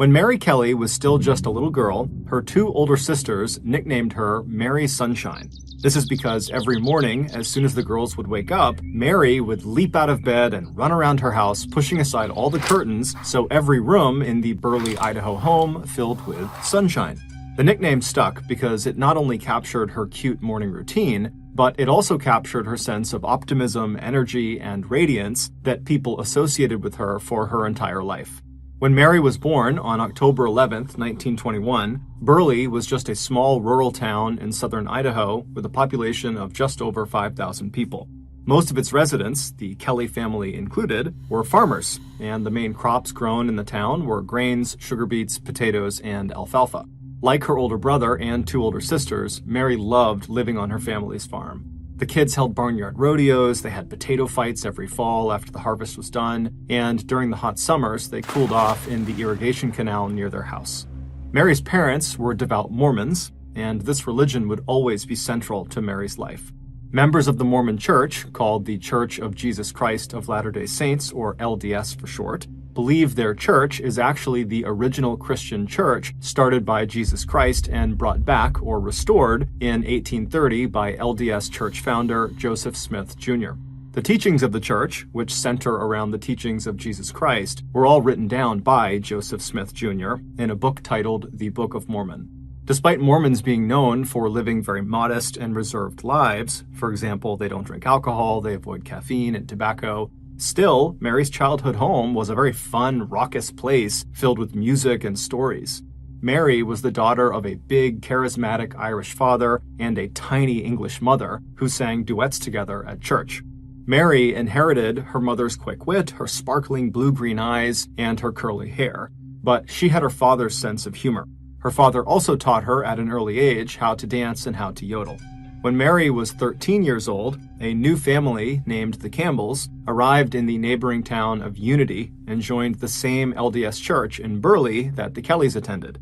When Mary Kelly was still just a little girl, her two older sisters nicknamed her Mary Sunshine. This is because every morning, as soon as the girls would wake up, Mary would leap out of bed and run around her house, pushing aside all the curtains, so every room in the Burley, Idaho home filled with sunshine. The nickname stuck because it not only captured her cute morning routine, but it also captured her sense of optimism, energy, and radiance that people associated with her for her entire life. When Mary was born on October 11th, 1921, Burley was just a small rural town in southern Idaho with a population of just over 5,000 people. Most of its residents, the Kelly family included, were farmers, and the main crops grown in the town were grains, sugar beets, potatoes, and alfalfa. Like her older brother and two older sisters, Mary loved living on her family's farm. The kids held barnyard rodeos, they had potato fights every fall after the harvest was done, and during the hot summers, they cooled off in the irrigation canal near their house. Mary's parents were devout Mormons, and this religion would always be central to Mary's life. Members of the Mormon Church, called the Church of Jesus Christ of Latter-day Saints, or LDS for short, believe their church is actually the original Christian church started by Jesus Christ and brought back or restored in 1830 by LDS church founder Joseph Smith Jr. The teachings of the church, which center around the teachings of Jesus Christ, were all written down by Joseph Smith Jr. in a book titled The Book of Mormon. Despite Mormons being known for living very modest and reserved lives, for example, they don't drink alcohol, they avoid caffeine and tobacco, still, Mary's childhood home was a very fun, raucous place filled with music and stories. Mary was the daughter of a big, charismatic Irish father and a tiny English mother who sang duets together at church. Mary inherited her mother's quick wit, her sparkling blue-green eyes, and her curly hair, but she had her father's sense of humor. Her father also taught her at an early age how to dance and how to yodel. When Mary was 13 years old, a new family named the Campbells arrived in the neighboring town of Unity and joined the same LDS church in Burley that the Kellys attended.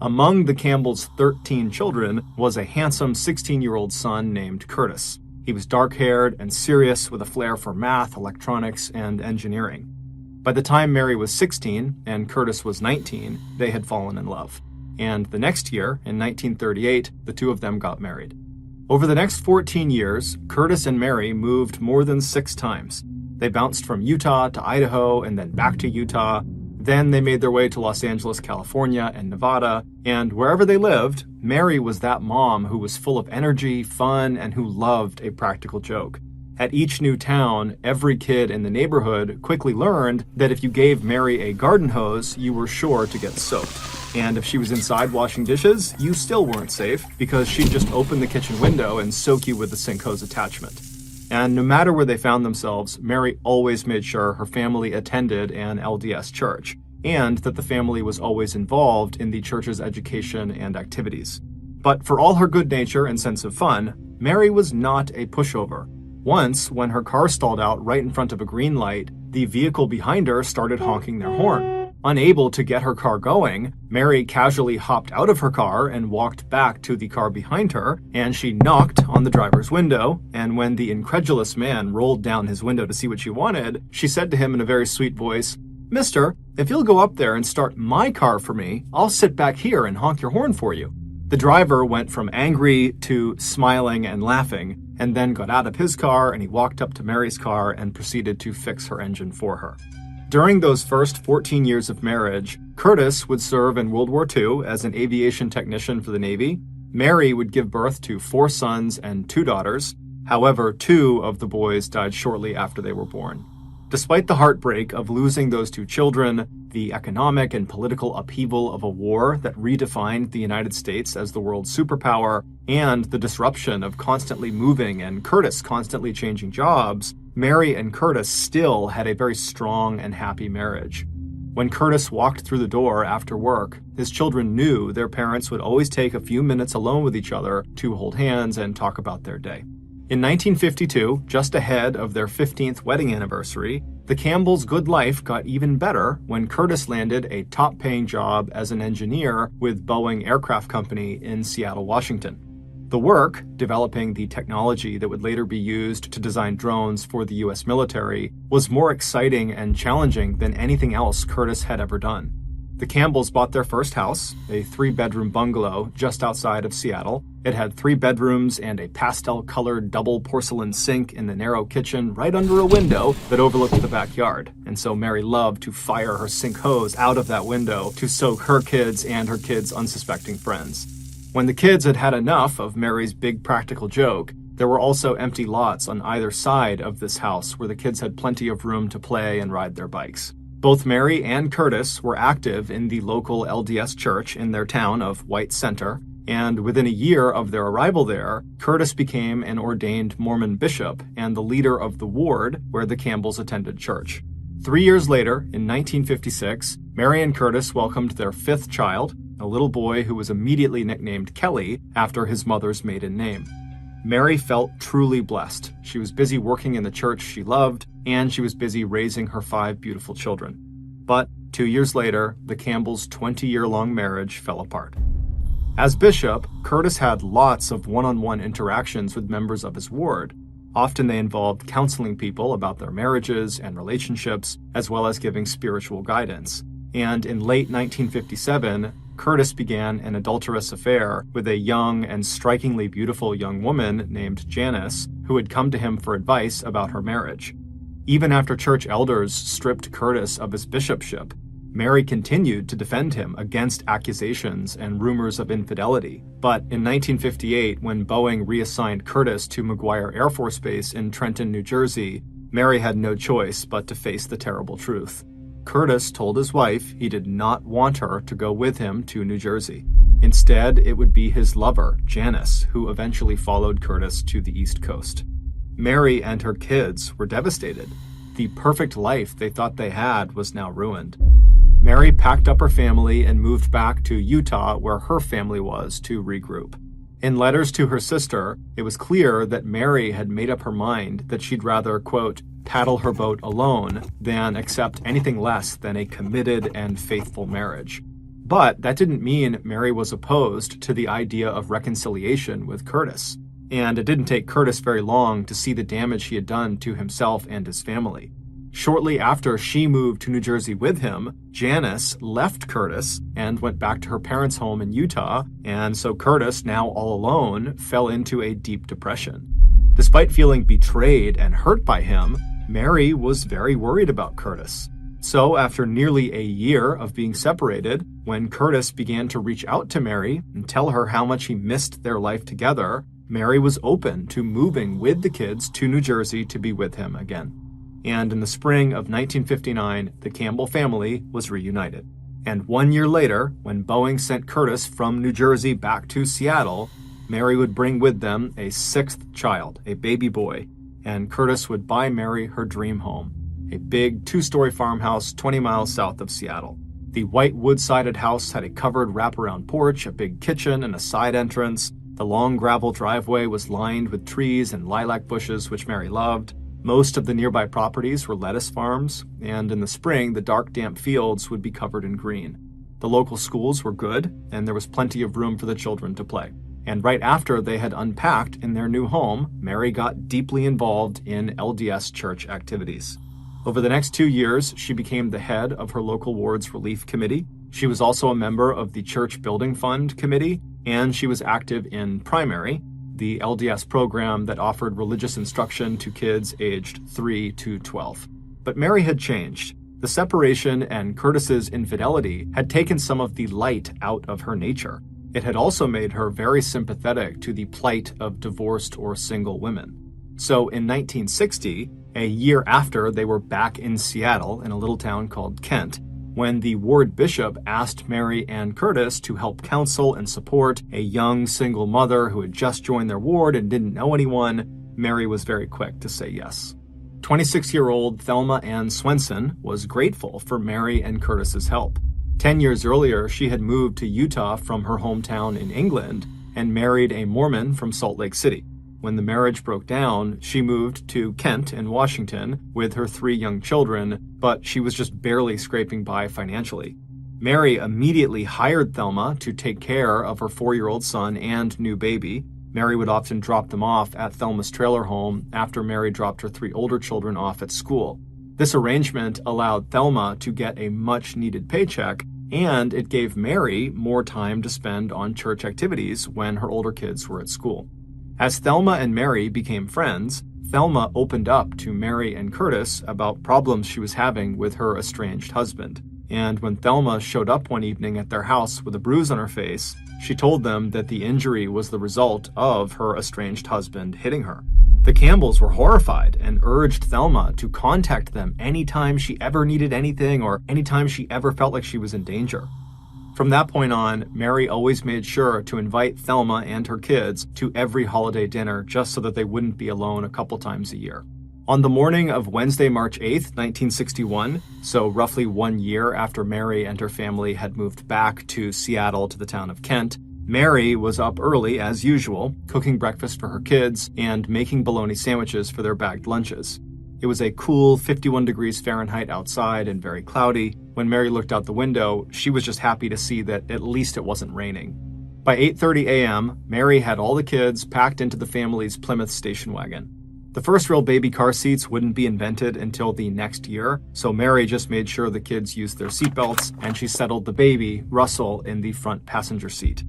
Among the Campbells' 13 children was a handsome 16-year-old son named Curtis. He was dark-haired and serious with a flair for math, electronics, and engineering. By the time Mary was 16 and Curtis was 19, they had fallen in love. And the next year, in 1938, the two of them got married. Over the next 14 years, Curtis and Mary moved more than 6 times. They bounced from Utah to Idaho and then back to Utah. Then they made their way to Los Angeles, California, and Nevada. And wherever they lived, Mary was that mom who was full of energy, fun, and who loved a practical joke. At each new town, every kid in the neighborhood quickly learned that if you gave Mary a garden hose, you were sure to get soaked. And if she was inside washing dishes, you still weren't safe because she'd just open the kitchen window and soak you with the sink hose attachment. And no matter where they found themselves, Mary always made sure her family attended an LDS church, and that the family was always involved in the church's education and activities. But for all her good nature and sense of fun, Mary was not a pushover. Once, when her car stalled out right in front of a green light, the vehicle behind her started honking their horn. Unable to get her car going, Mary casually hopped out of her car and walked back to the car behind her, and she knocked on the driver's window, and when the incredulous man rolled down his window to see what she wanted, she said to him in a very sweet voice, "Mister, if you'll go up there and start my car for me, I'll sit back here and honk your horn for you." The driver went from angry to smiling and laughing, and then got out of his car and he walked up to Mary's car and proceeded to fix her engine for her. During those first 14 years of marriage, Curtis would serve in World War II as an aviation technician for the Navy. Mary would give birth to 4 sons and 2 daughters. However, 2 of the boys died shortly after they were born. Despite the heartbreak of losing those 2 children, the economic and political upheaval of a war that redefined the United States as the world's superpower, and the disruption of constantly moving and Curtis constantly changing jobs, Mary and Curtis still had a very strong and happy marriage. When Curtis walked through the door after work, his children knew their parents would always take a few minutes alone with each other to hold hands and talk about their day. In 1952, just ahead of their 15th wedding anniversary, the Campbells' good life got even better when Curtis landed a top-paying job as an engineer with Boeing Aircraft Company in Seattle, Washington. The work, developing the technology that would later be used to design drones for the US military, was more exciting and challenging than anything else Curtis had ever done. The Campbells bought their first house, a 3-bedroom bungalow just outside of Seattle. It had 3 bedrooms and a pastel-colored double porcelain sink in the narrow kitchen right under a window that overlooked the backyard. And so Mary loved to fire her sink hose out of that window to soak her kids and her kids' unsuspecting friends. When the kids had had enough of Mary's big practical joke, there were also empty lots on either side of this house where the kids had plenty of room to play and ride their bikes. Both Mary and Curtis were active in the local LDS church in their town of White Center, and within a year of their arrival there, Curtis became an ordained Mormon bishop and the leader of the ward where the Campbells attended church. 3 years later, in 1956, Mary and Curtis welcomed their 5th child, a little boy who was immediately nicknamed Kelly after his mother's maiden name. Mary felt truly blessed. She was busy working in the church she loved, and she was busy raising her 5 beautiful children. But 2 years later, the Campbells' 20-year-long marriage fell apart. As bishop, Curtis had lots of one-on-one interactions with members of his ward. Often they involved counseling people about their marriages and relationships, as well as giving spiritual guidance. And in late 1957, Curtis began an adulterous affair with a young and strikingly beautiful young woman named Janice, who had come to him for advice about her marriage. Even after church elders stripped Curtis of his bishopship, Mary continued to defend him against accusations and rumors of infidelity. But in 1958, when Boeing reassigned Curtis to McGuire Air Force Base in Trenton, New Jersey, Mary had no choice but to face the terrible truth. Curtis told his wife he did not want her to go with him to New Jersey. Instead, it would be his lover, Janice, who eventually followed Curtis to the East Coast. Mary and her kids were devastated. The perfect life they thought they had was now ruined. Mary packed up her family and moved back to Utah, where her family was, to regroup. In letters to her sister, it was clear that Mary had made up her mind that she'd rather, quote, paddle her boat alone than accept anything less than a committed and faithful marriage. But that didn't mean Mary was opposed to the idea of reconciliation with Curtis. And it didn't take Curtis very long to see the damage he had done to himself and his family. Shortly after she moved to New Jersey with him, Janice left Curtis and went back to her parents' home in Utah, and so Curtis, now all alone, fell into a deep depression. Despite feeling betrayed and hurt by him, Mary was very worried about Curtis. So after nearly a year of being separated, when Curtis began to reach out to Mary and tell her how much he missed their life together, Mary was open to moving with the kids to New Jersey to be with him again. And in the spring of 1959, the Campbell family was reunited. And 1 year later, when Boeing sent Curtis from New Jersey back to Seattle, Mary would bring with them a 6th child, a baby boy, and Curtis would buy Mary her dream home, a big 2-story farmhouse 20 miles south of Seattle. The white wood-sided house had a covered wraparound porch, a big kitchen, and a side entrance. The long gravel driveway was lined with trees and lilac bushes, which Mary loved. Most of the nearby properties were lettuce farms, and in the spring, the dark, damp fields would be covered in green. The local schools were good, and there was plenty of room for the children to play. And right after they had unpacked in their new home, Mary got deeply involved in LDS church activities. Over the next 2 years, she became the head of her local ward's relief committee. She was also a member of the Church Building Fund Committee, and she was active in Primary, the LDS program that offered religious instruction to kids aged 3 to 12. But Mary had changed. The separation and Curtis's infidelity had taken some of the light out of her nature. It had also made her very sympathetic to the plight of divorced or single women. So in 1960, a year after they were back in Seattle in a little town called Kent, when the ward bishop asked Mary and Curtis to help counsel and support a young single mother who had just joined their ward and didn't know anyone, Mary was very quick to say yes. 26-year-old Thelma Ann Swenson was grateful for Mary and Curtis's help. 10 years earlier, she had moved to Utah from her hometown in England and married a Mormon from Salt Lake City. When the marriage broke down, she moved to Kent in Washington with her 3 young children, but she was just barely scraping by financially. Mary immediately hired Thelma to take care of her 4-year-old son and new baby. Mary would often drop them off at Thelma's trailer home after Mary dropped her 3 older children off at school. This arrangement allowed Thelma to get a much-needed paycheck and it gave Mary more time to spend on church activities when her older kids were at school. As Thelma and Mary became friends, Thelma opened up to Mary and Curtis about problems she was having with her estranged husband. And when Thelma showed up one evening at their house with a bruise on her face, she told them that the injury was the result of her estranged husband hitting her. The Campbells were horrified and urged Thelma to contact them anytime she ever needed anything or anytime she ever felt like she was in danger. From that point on, Mary always made sure to invite Thelma and her kids to every holiday dinner just so that they wouldn't be alone a couple times a year. On the morning of Wednesday, March 8th, 1961, so roughly 1 year after Mary and her family had moved back to Seattle to the town of Kent, Mary was up early as usual, cooking breakfast for her kids and making bologna sandwiches for their bagged lunches. It was a cool 51 degrees Fahrenheit outside and very cloudy. When Mary looked out the window, she was just happy to see that at least it wasn't raining. By 8:30 a.m., Mary had all the kids packed into the family's Plymouth station wagon. The first real baby car seats wouldn't be invented until the next year, so Mary just made sure the kids used their seatbelts, and she settled the baby, Russell, in the front passenger seat.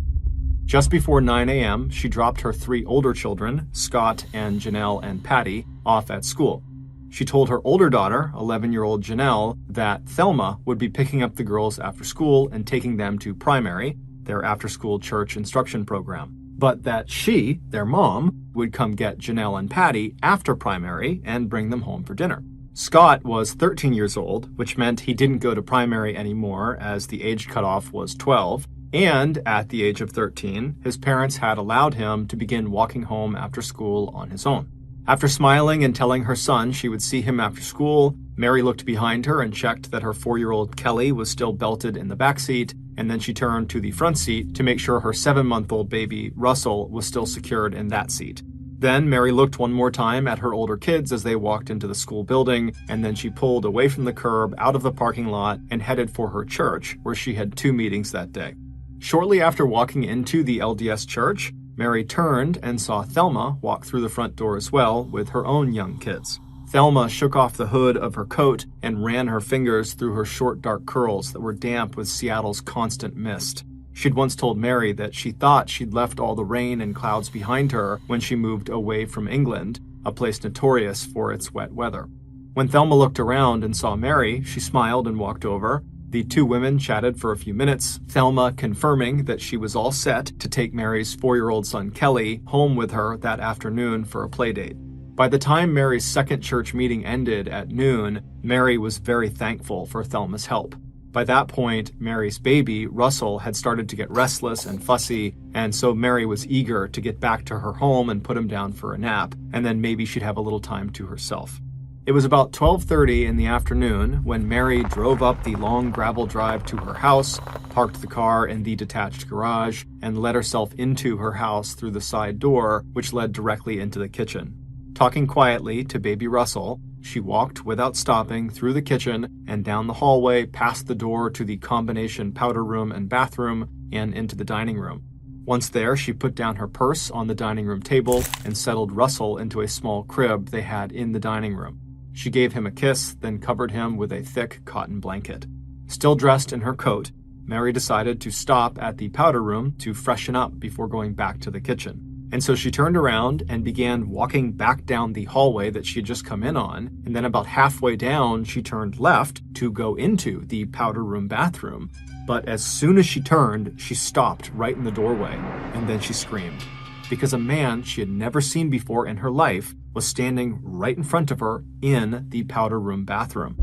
Just before 9 a.m., she dropped her 3 older children, Scott and Janelle and Patty, off at school. She told her older daughter, 11-year-old Janelle, that Thelma would be picking up the girls after school and taking them to primary, their after-school church instruction program, but that she, their mom, would come get Janelle and Patty after primary and bring them home for dinner. Scott was 13 years old, which meant he didn't go to primary anymore as the age cutoff was 12, and at the age of 13, his parents had allowed him to begin walking home after school on his own. After smiling and telling her son she would see him after school, Mary looked behind her and checked that her 4-year-old Kelly was still belted in the back seat, and then she turned to the front seat to make sure her 7-month-old baby, Russell, was still secured in that seat. Then Mary looked one more time at her older kids as they walked into the school building, and then she pulled away from the curb out of the parking lot and headed for her church, where she had 2 meetings that day. Shortly after walking into the LDS church, Mary turned and saw Thelma walk through the front door as well with her own young kids. Thelma shook off the hood of her coat and ran her fingers through her short dark curls that were damp with Seattle's constant mist. She'd once told Mary that she thought she'd left all the rain and clouds behind her when she moved away from England, a place notorious for its wet weather. When Thelma looked around and saw Mary, she smiled and walked over. The 2 women chatted for a few minutes, Thelma confirming that she was all set to take Mary's 4-year-old son Kelly home with her that afternoon for a play date. By the time Mary's second church meeting ended at noon, Mary was very thankful for Thelma's help. By that point, Mary's baby, Russell, had started to get restless and fussy, and so Mary was eager to get back to her home and put him down for a nap, and then maybe she'd have a little time to herself. It was about 12:30 in the afternoon when Mary drove up the long gravel drive to her house, parked the car in the detached garage, and let herself into her house through the side door, which led directly into the kitchen. Talking quietly to baby Russell, she walked without stopping through the kitchen and down the hallway past the door to the combination powder room and bathroom and into the dining room. Once there, she put down her purse on the dining room table and settled Russell into a small crib they had in the dining room. She gave him a kiss, then covered him with a thick cotton blanket. Still dressed in her coat, Mary decided to stop at the powder room to freshen up before going back to the kitchen. And so she turned around and began walking back down the hallway that she had just come in on, and then about halfway down, she turned left to go into the powder room bathroom. But as soon as she turned, she stopped right in the doorway, and then she screamed, because a man she had never seen before in her life was standing right in front of her in the powder room bathroom.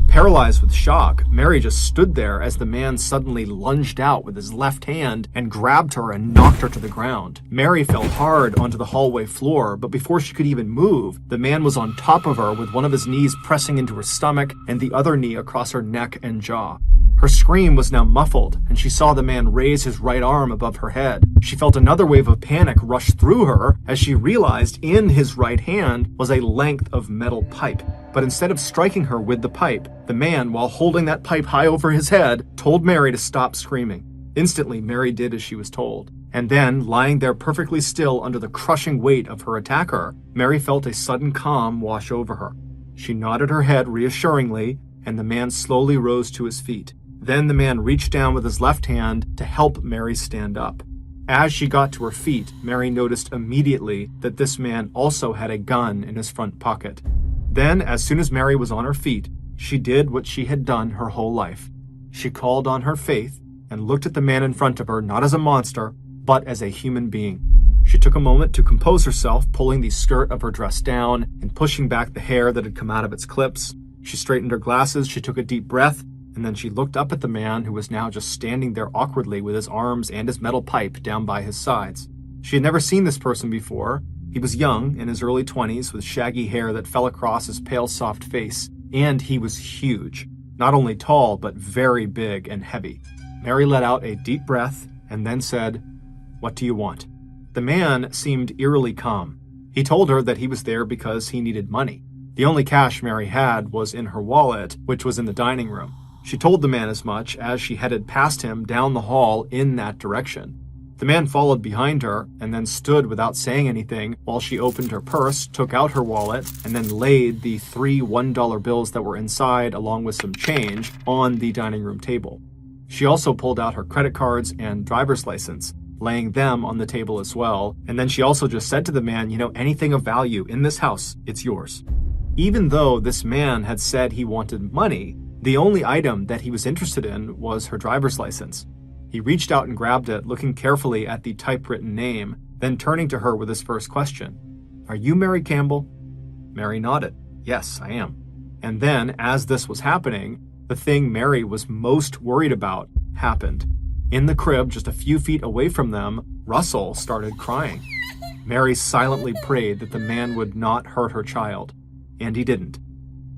Paralyzed with shock, Mary just stood there as the man suddenly lunged out with his left hand and grabbed her and knocked her to the ground. Mary fell hard onto the hallway floor, but before she could even move, the man was on top of her with one of his knees pressing into her stomach and the other knee across her neck and jaw. Her scream was now muffled, and she saw the man raise his right arm above her head. She felt another wave of panic rush through her as she realized in his right hand was a length of metal pipe. But instead of striking her with the pipe, the man, while holding that pipe high over his head, told Mary to stop screaming. Instantly, Mary did as she was told. And then, lying there perfectly still under the crushing weight of her attacker, Mary felt a sudden calm wash over her. She nodded her head reassuringly, and the man slowly rose to his feet. Then the man reached down with his left hand to help Mary stand up. As she got to her feet, Mary noticed immediately that this man also had a gun in his front pocket. Then, as soon as Mary was on her feet, she did what she had done her whole life. She called on her faith and looked at the man in front of her not as a monster, but as a human being. She took a moment to compose herself, pulling the skirt of her dress down and pushing back the hair that had come out of its clips. She straightened her glasses, she took a deep breath, and then she looked up at the man who was now just standing there awkwardly with his arms and his metal pipe down by his sides. She had never seen this person before. He was young, in his early 20s, with shaggy hair that fell across his pale, soft face, and he was huge. Not only tall, but very big and heavy. Mary let out a deep breath and then said, "What do you want?" The man seemed eerily calm. He told her that he was there because he needed money. The only cash Mary had was in her wallet, which was in the dining room. She told the man as much as she headed past him down the hall in that direction. The man followed behind her and then stood without saying anything while she opened her purse, took out her wallet, and then laid the 3 $1 bills that were inside along with some change on the dining room table. She also pulled out her credit cards and driver's license, laying them on the table as well, and then she also just said to the man, anything of value in this house, it's yours. Even though this man had said he wanted money, the only item that he was interested in was her driver's license. He reached out and grabbed it, looking carefully at the typewritten name, then turning to her with his first question. "Are you Mary Campbell?" Mary nodded. "Yes, I am." And then, as this was happening, the thing Mary was most worried about happened. In the crib, just a few feet away from them, Russell started crying. Mary silently prayed that the man would not hurt her child, and he didn't.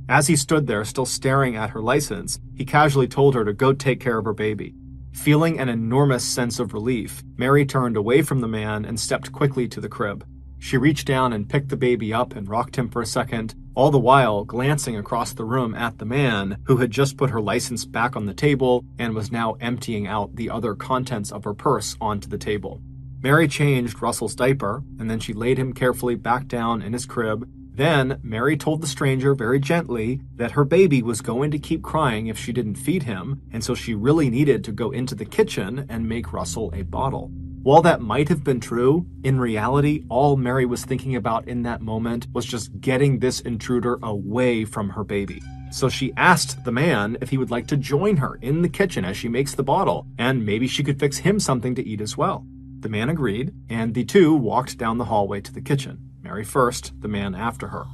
As he stood there, still staring at her license, he casually told her to go take care of her baby. Feeling an enormous sense of relief, Mary turned away from the man and stepped quickly to the crib. She reached down and picked the baby up and rocked him for a second, all the while glancing across the room at the man who had just put her license back on the table and was now emptying out the other contents of her purse onto the table. Mary changed Russell's diaper, and then she laid him carefully back down in his crib. Then, Mary told the stranger very gently that her baby was going to keep crying if she didn't feed him, and so she really needed to go into the kitchen and make Russell a bottle. While that might have been true, in reality, all Mary was thinking about in that moment was just getting this intruder away from her baby. So she asked the man if he would like to join her in the kitchen as she makes the bottle, and maybe she could fix him something to eat as well. The man agreed, and the two walked down the hallway to the kitchen. Mary first, the man after her.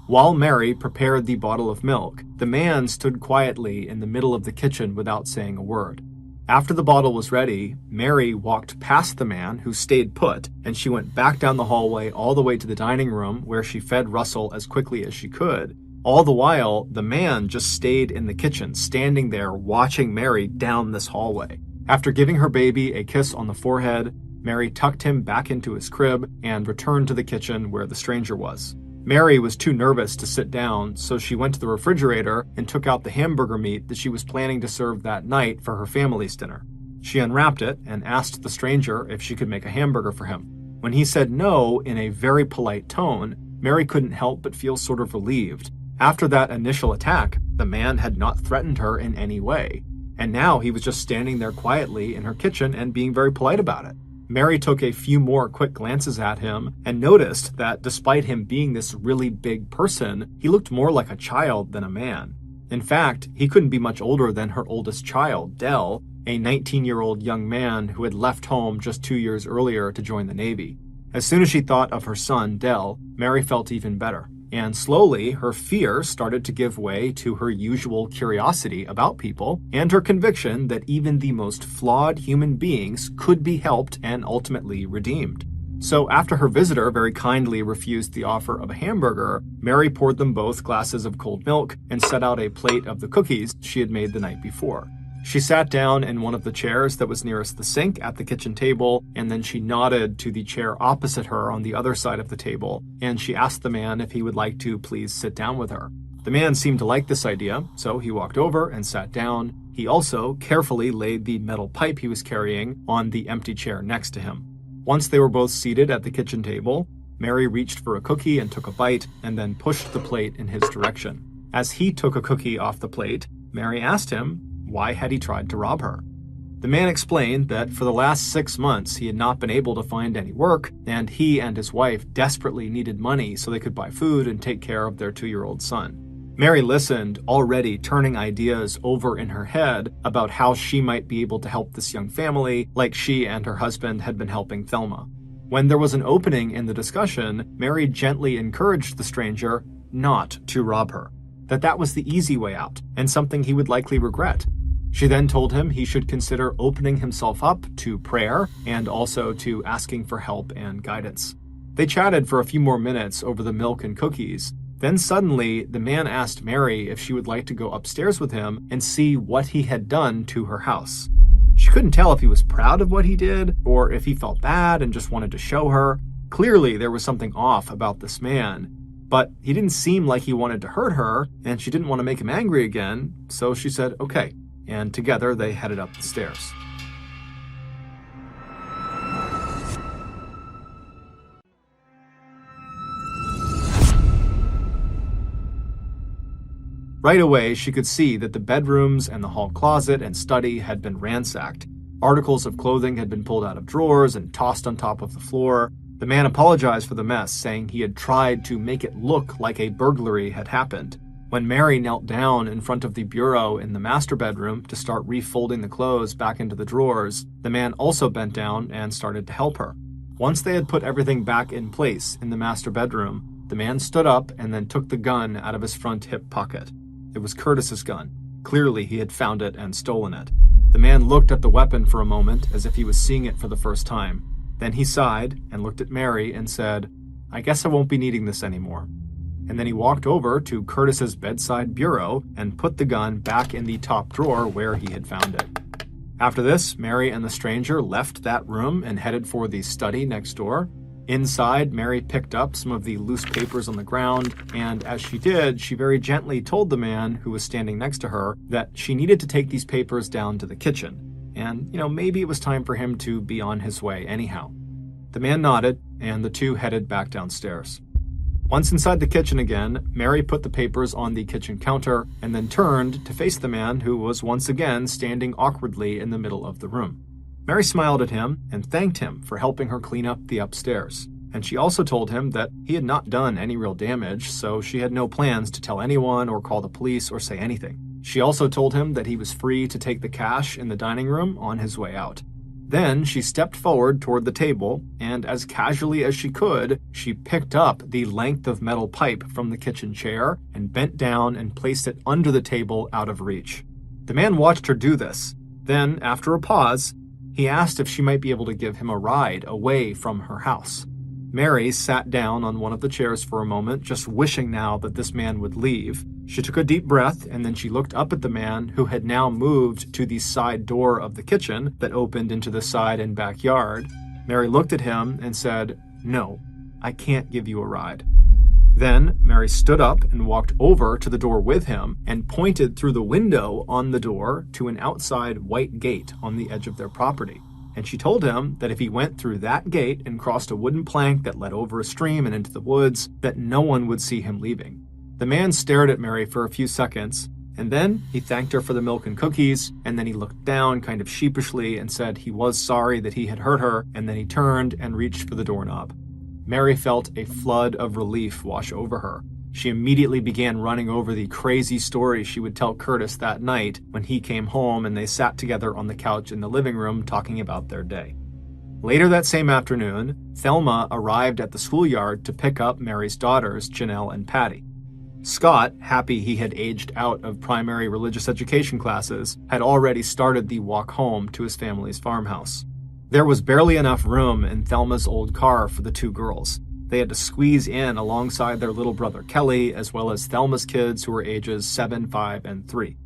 While Mary prepared the bottle of milk, the man stood quietly in the middle of the kitchen without saying a word. After the bottle was ready, Mary walked past the man, who stayed put, and she went back down the hallway all the way to the dining room, where she fed Russell as quickly as she could. All the while, the man just stayed in the kitchen, standing there watching Mary down this hallway. After giving her baby a kiss on the forehead, Mary tucked him back into his crib and returned to the kitchen where the stranger was. Mary was too nervous to sit down, so she went to the refrigerator and took out the hamburger meat that she was planning to serve that night for her family's dinner. She unwrapped it and asked the stranger if she could make a hamburger for him. When he said no in a very polite tone, Mary couldn't help but feel sort of relieved. After that initial attack, the man had not threatened her in any way, and now he was just standing there quietly in her kitchen and being very polite about it. Mary took a few more quick glances at him and noticed that despite him being this really big person, he looked more like a child than a man. In fact, he couldn't be much older than her oldest child, Dell, a 19-year-old young man who had left home just 2 years earlier to join the Navy. As soon as she thought of her son, Dell, Mary felt even better. And slowly, her fear started to give way to her usual curiosity about people and her conviction that even the most flawed human beings could be helped and ultimately redeemed. So after her visitor very kindly refused the offer of a hamburger, Mary poured them both glasses of cold milk and set out a plate of the cookies she had made the night before. She sat down in one of the chairs that was nearest the sink at the kitchen table, and then she nodded to the chair opposite her on the other side of the table, and she asked the man if he would like to please sit down with her. The man seemed to like this idea, so he walked over and sat down. He also carefully laid the metal pipe he was carrying on the empty chair next to him. Once they were both seated at the kitchen table, Mary reached for a cookie and took a bite, and then pushed the plate in his direction. As he took a cookie off the plate, Mary asked him, why had he tried to rob her? The man explained that for the last 6 months he had not been able to find any work, and he and his wife desperately needed money so they could buy food and take care of their 2-year-old son. Mary listened, already turning ideas over in her head about how she might be able to help this young family like she and her husband had been helping Thelma. When there was an opening in the discussion, Mary gently encouraged the stranger not to rob her, that was the easy way out, and something he would likely regret. She then told him he should consider opening himself up to prayer and also to asking for help and guidance. They chatted for a few more minutes over the milk and cookies. Then suddenly, the man asked Mary if she would like to go upstairs with him and see what he had done to her house. She couldn't tell if he was proud of what he did or if he felt bad and just wanted to show her. Clearly, there was something off about this man, but he didn't seem like he wanted to hurt her, and she didn't want to make him angry again, so she said, okay, and together they headed up the stairs. Right away, she could see that the bedrooms and the hall closet and study had been ransacked. Articles of clothing had been pulled out of drawers and tossed on top of the floor. The man apologized for the mess, saying he had tried to make it look like a burglary had happened. When Mary knelt down in front of the bureau in the master bedroom to start refolding the clothes back into the drawers, the man also bent down and started to help her. Once they had put everything back in place in the master bedroom, the man stood up and then took the gun out of his front hip pocket. It was Curtis's gun. Clearly, he had found it and stolen it. The man looked at the weapon for a moment as if he was seeing it for the first time. Then he sighed and looked at Mary and said, "I guess I won't be needing this anymore." And then he walked over to Curtis's bedside bureau and put the gun back in the top drawer where he had found it. After this, Mary and the stranger left that room and headed for the study next door. Inside, Mary picked up some of the loose papers on the ground, and as she did, she very gently told the man who was standing next to her that she needed to take these papers down to the kitchen. And, maybe it was time for him to be on his way anyhow. The man nodded, and the two headed back downstairs. Once inside the kitchen again, Mary put the papers on the kitchen counter and then turned to face the man who was once again standing awkwardly in the middle of the room. Mary smiled at him and thanked him for helping her clean up the upstairs. And she also told him that he had not done any real damage, so she had no plans to tell anyone or call the police or say anything. She also told him that he was free to take the cash in the dining room on his way out. Then she stepped forward toward the table, and as casually as she could, she picked up the length of metal pipe from the kitchen chair and bent down and placed it under the table out of reach. The man watched her do this. Then, after a pause, he asked if she might be able to give him a ride away from her house. Mary sat down on one of the chairs for a moment, just wishing now that this man would leave. She took a deep breath, and then she looked up at the man who had now moved to the side door of the kitchen that opened into the side and backyard. Mary looked at him and said, "No, I can't give you a ride." Then Mary stood up and walked over to the door with him and pointed through the window on the door to an outside white gate on the edge of their property. And she told him that if he went through that gate and crossed a wooden plank that led over a stream and into the woods, that no one would see him leaving. The man stared at Mary for a few seconds, and then he thanked her for the milk and cookies, and then he looked down kind of sheepishly and said he was sorry that he had hurt her, and then he turned and reached for the doorknob. Mary felt a flood of relief wash over her. She immediately began running over the crazy story she would tell Curtis that night when he came home and they sat together on the couch in the living room talking about their day. Later that same afternoon, Thelma arrived at the schoolyard to pick up Mary's daughters, Janelle and Patty. Scott, happy he had aged out of primary religious education classes, had already started the walk home to his family's farmhouse. There was barely enough room in Thelma's old car for the two girls. They had to squeeze in alongside their little brother Kelly, as well as Thelma's kids who were ages 7, 5, and 3.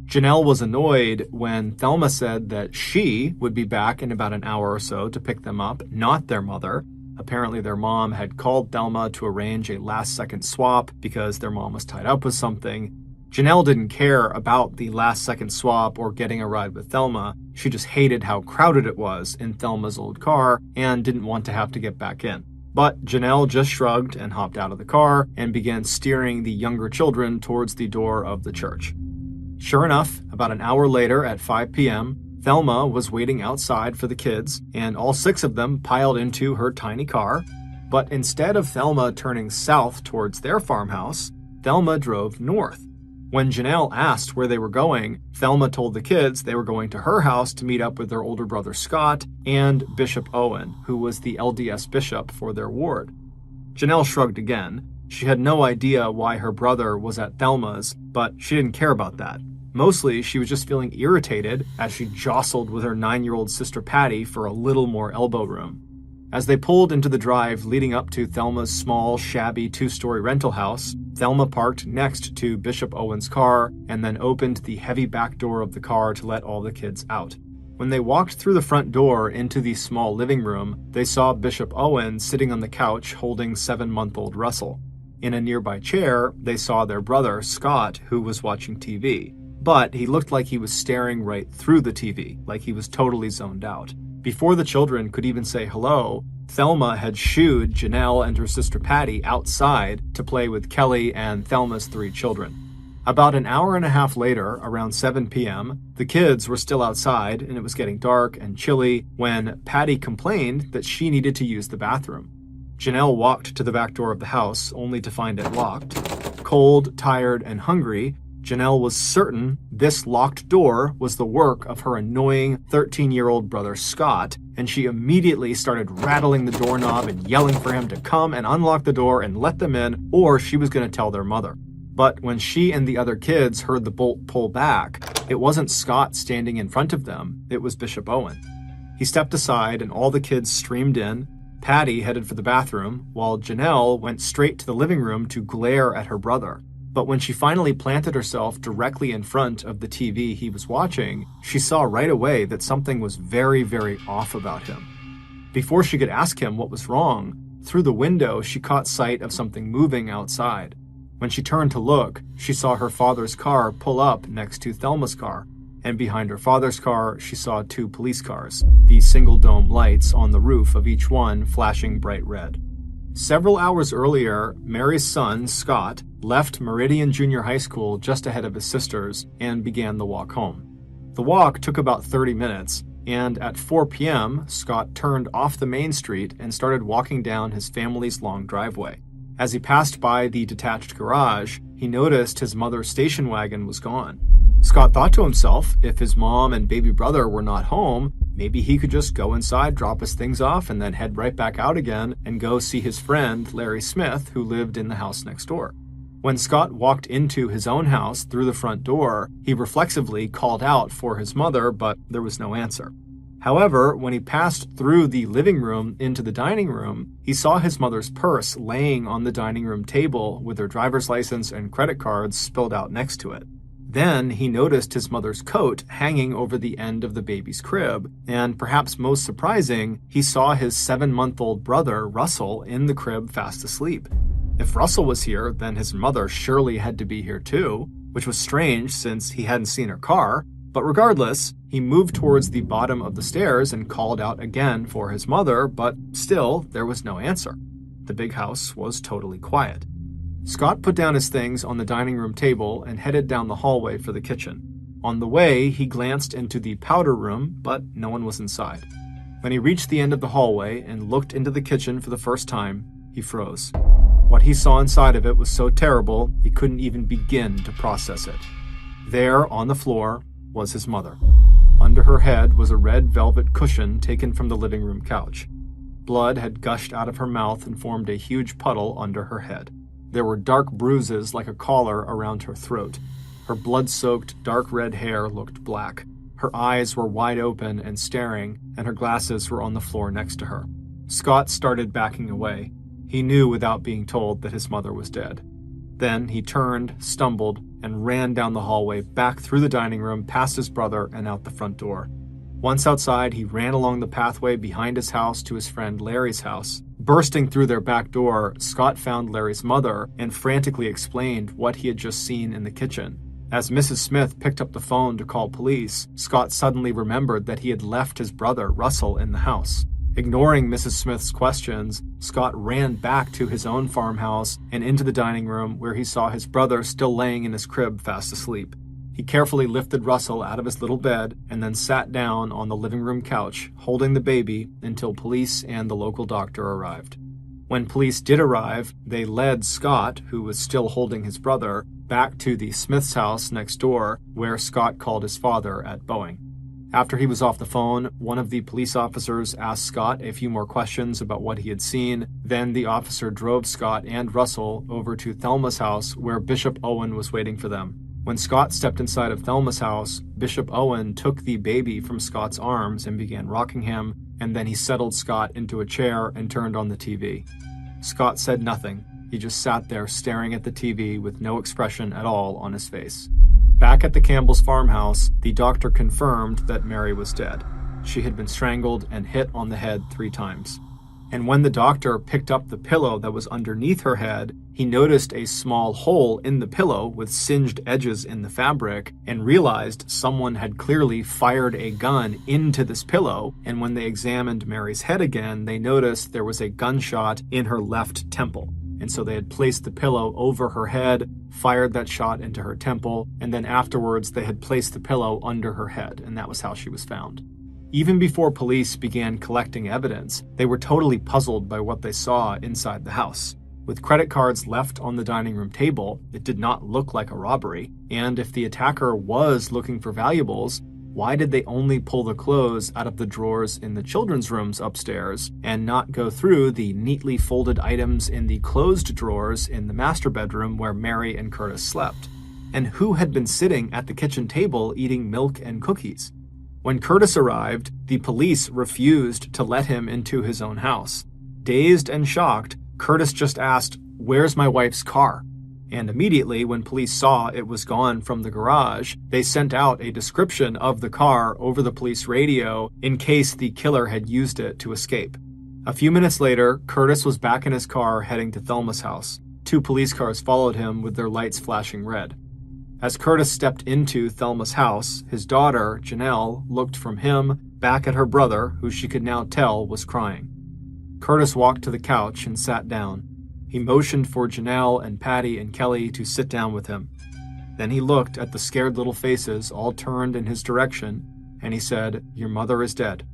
Janelle was annoyed when Thelma said that she would be back in about an hour or so to pick them up, not their mother. Apparently their mom had called Thelma to arrange a last-second swap because their mom was tied up with something. Janelle didn't care about the last-second swap or getting a ride with Thelma. She just hated how crowded it was in Thelma's old car and didn't want to have to get back in. But Janelle just shrugged and hopped out of the car and began steering the younger children towards the door of the church. Sure enough, about an hour later at 5 p.m., Thelma was waiting outside for the kids, and all 6 of them piled into her tiny car. But instead of Thelma turning south towards their farmhouse, Thelma drove north. When Janelle asked where they were going, Thelma told the kids they were going to her house to meet up with their older brother Scott and Bishop Owen, who was the LDS bishop for their ward. Janelle shrugged again. She had no idea why her brother was at Thelma's, but she didn't care about that. Mostly, she was just feeling irritated as she jostled with her 9-year-old sister Patty for a little more elbow room. As they pulled into the drive leading up to Thelma's small, shabby 2-story rental house, Thelma parked next to Bishop Owen's car and then opened the heavy back door of the car to let all the kids out. When they walked through the front door into the small living room, they saw Bishop Owen sitting on the couch holding 7-month-old Russell. In a nearby chair, they saw their brother, Scott, who was watching TV. But he looked like he was staring right through the TV, like he was totally zoned out. Before the children could even say hello, Thelma had shooed Janelle and her sister Patty outside to play with Kelly and Thelma's 3 children. About an hour and a half later, around 7 p.m., the kids were still outside and it was getting dark and chilly when Patty complained that she needed to use the bathroom. Janelle walked to the back door of the house only to find it locked. Cold, tired, and hungry, Janelle was certain this locked door was the work of her annoying 13-year-old brother Scott, and she immediately started rattling the doorknob and yelling for him to come and unlock the door and let them in, or she was going to tell their mother. But when she and the other kids heard the bolt pull back, it wasn't Scott standing in front of them, it was Bishop Owen. He stepped aside and all the kids streamed in. Patty headed for the bathroom, while Janelle went straight to the living room to glare at her brother. But when she finally planted herself directly in front of the TV he was watching, she saw right away that something was very, very off about him. Before she could ask him what was wrong, through the window she caught sight of something moving outside. When she turned to look, she saw her father's car pull up next to Thelma's car, and behind her father's car she saw 2 police cars, the single-dome lights on the roof of each one flashing bright red. Several hours earlier, Mary's son, Scott, left Meridian Junior High School just ahead of his sisters and began the walk home. The walk took about 30 minutes, and at 4 p.m., Scott turned off the main street and started walking down his family's long driveway. As he passed by the detached garage, he noticed his mother's station wagon was gone. Scott thought to himself, if his mom and baby brother were not home, maybe he could just go inside, drop his things off, and then head right back out again and go see his friend, Larry Smith, who lived in the house next door. When Scott walked into his own house through the front door, he reflexively called out for his mother, but there was no answer. However, when he passed through the living room into the dining room, he saw his mother's purse laying on the dining room table with her driver's license and credit cards spilled out next to it. Then he noticed his mother's coat hanging over the end of the baby's crib, and perhaps most surprising, he saw his 7-month-old brother, Russell, in the crib fast asleep. If Russell was here, then his mother surely had to be here too, which was strange since he hadn't seen her car. But regardless, he moved towards the bottom of the stairs and called out again for his mother, but still, there was no answer. The big house was totally quiet. Scott put down his things on the dining room table and headed down the hallway for the kitchen. On the way, he glanced into the powder room, but no one was inside. When he reached the end of the hallway and looked into the kitchen for the first time, he froze. What he saw inside of it was so terrible, he couldn't even begin to process it. There, on the floor, was his mother. Under her head was a red velvet cushion taken from the living room couch. Blood had gushed out of her mouth and formed a huge puddle under her head. There were dark bruises like a collar around her throat. Her blood-soaked, dark red hair looked black. Her eyes were wide open and staring, and her glasses were on the floor next to her. Scott started backing away. He knew without being told that his mother was dead. Then he turned, stumbled, and ran down the hallway, back through the dining room, past his brother, and out the front door. Once outside, he ran along the pathway behind his house to his friend Larry's house. Bursting through their back door, Scott found Larry's mother and frantically explained what he had just seen in the kitchen. As Mrs. Smith picked up the phone to call police, Scott suddenly remembered that he had left his brother, Russell, in the house. Ignoring Mrs. Smith's questions, Scott ran back to his own farmhouse and into the dining room where he saw his brother still laying in his crib fast asleep. He carefully lifted Russell out of his little bed and then sat down on the living room couch, holding the baby until police and the local doctor arrived. When police did arrive, they led Scott, who was still holding his brother, back to the Smith's house next door, where Scott called his father at Boeing. After he was off the phone, one of the police officers asked Scott a few more questions about what he had seen. Then the officer drove Scott and Russell over to Thelma's house, where Bishop Owen was waiting for them. When Scott stepped inside of Thelma's house, Bishop Owen took the baby from Scott's arms and began rocking him, and then he settled Scott into a chair and turned on the TV. Scott said nothing. He just sat there staring at the TV with no expression at all on his face. Back at the Campbell's farmhouse, the doctor confirmed that Mary was dead. She had been strangled and hit on the head 3 times. And when the doctor picked up the pillow that was underneath her head, he noticed a small hole in the pillow with singed edges in the fabric and realized someone had clearly fired a gun into this pillow. And when they examined Mary's head again, they noticed there was a gunshot in her left temple. And so they had placed the pillow over her head, fired that shot into her temple, and then afterwards they had placed the pillow under her head, and that was how she was found. Even before police began collecting evidence, they were totally puzzled by what they saw inside the house. With credit cards left on the dining room table, it did not look like a robbery, and if the attacker was looking for valuables, why did they only pull the clothes out of the drawers in the children's rooms upstairs and not go through the neatly folded items in the closed drawers in the master bedroom where Mary and Curtis slept? And who had been sitting at the kitchen table eating milk and cookies? When Curtis arrived, the police refused to let him into his own house. Dazed and shocked, Curtis just asked, "Where's my wife's car?" And immediately, when police saw it was gone from the garage, they sent out a description of the car over the police radio in case the killer had used it to escape. A few minutes later, Curtis was back in his car heading to Thelma's house. 2 police cars followed him with their lights flashing red. As Curtis stepped into Thelma's house, his daughter, Janelle, looked from him back at her brother, who she could now tell was crying. Curtis walked to the couch and sat down. He motioned for Janelle and Patty and Kelly to sit down with him. Then he looked at the scared little faces all turned in his direction, and he said, "Your mother is dead.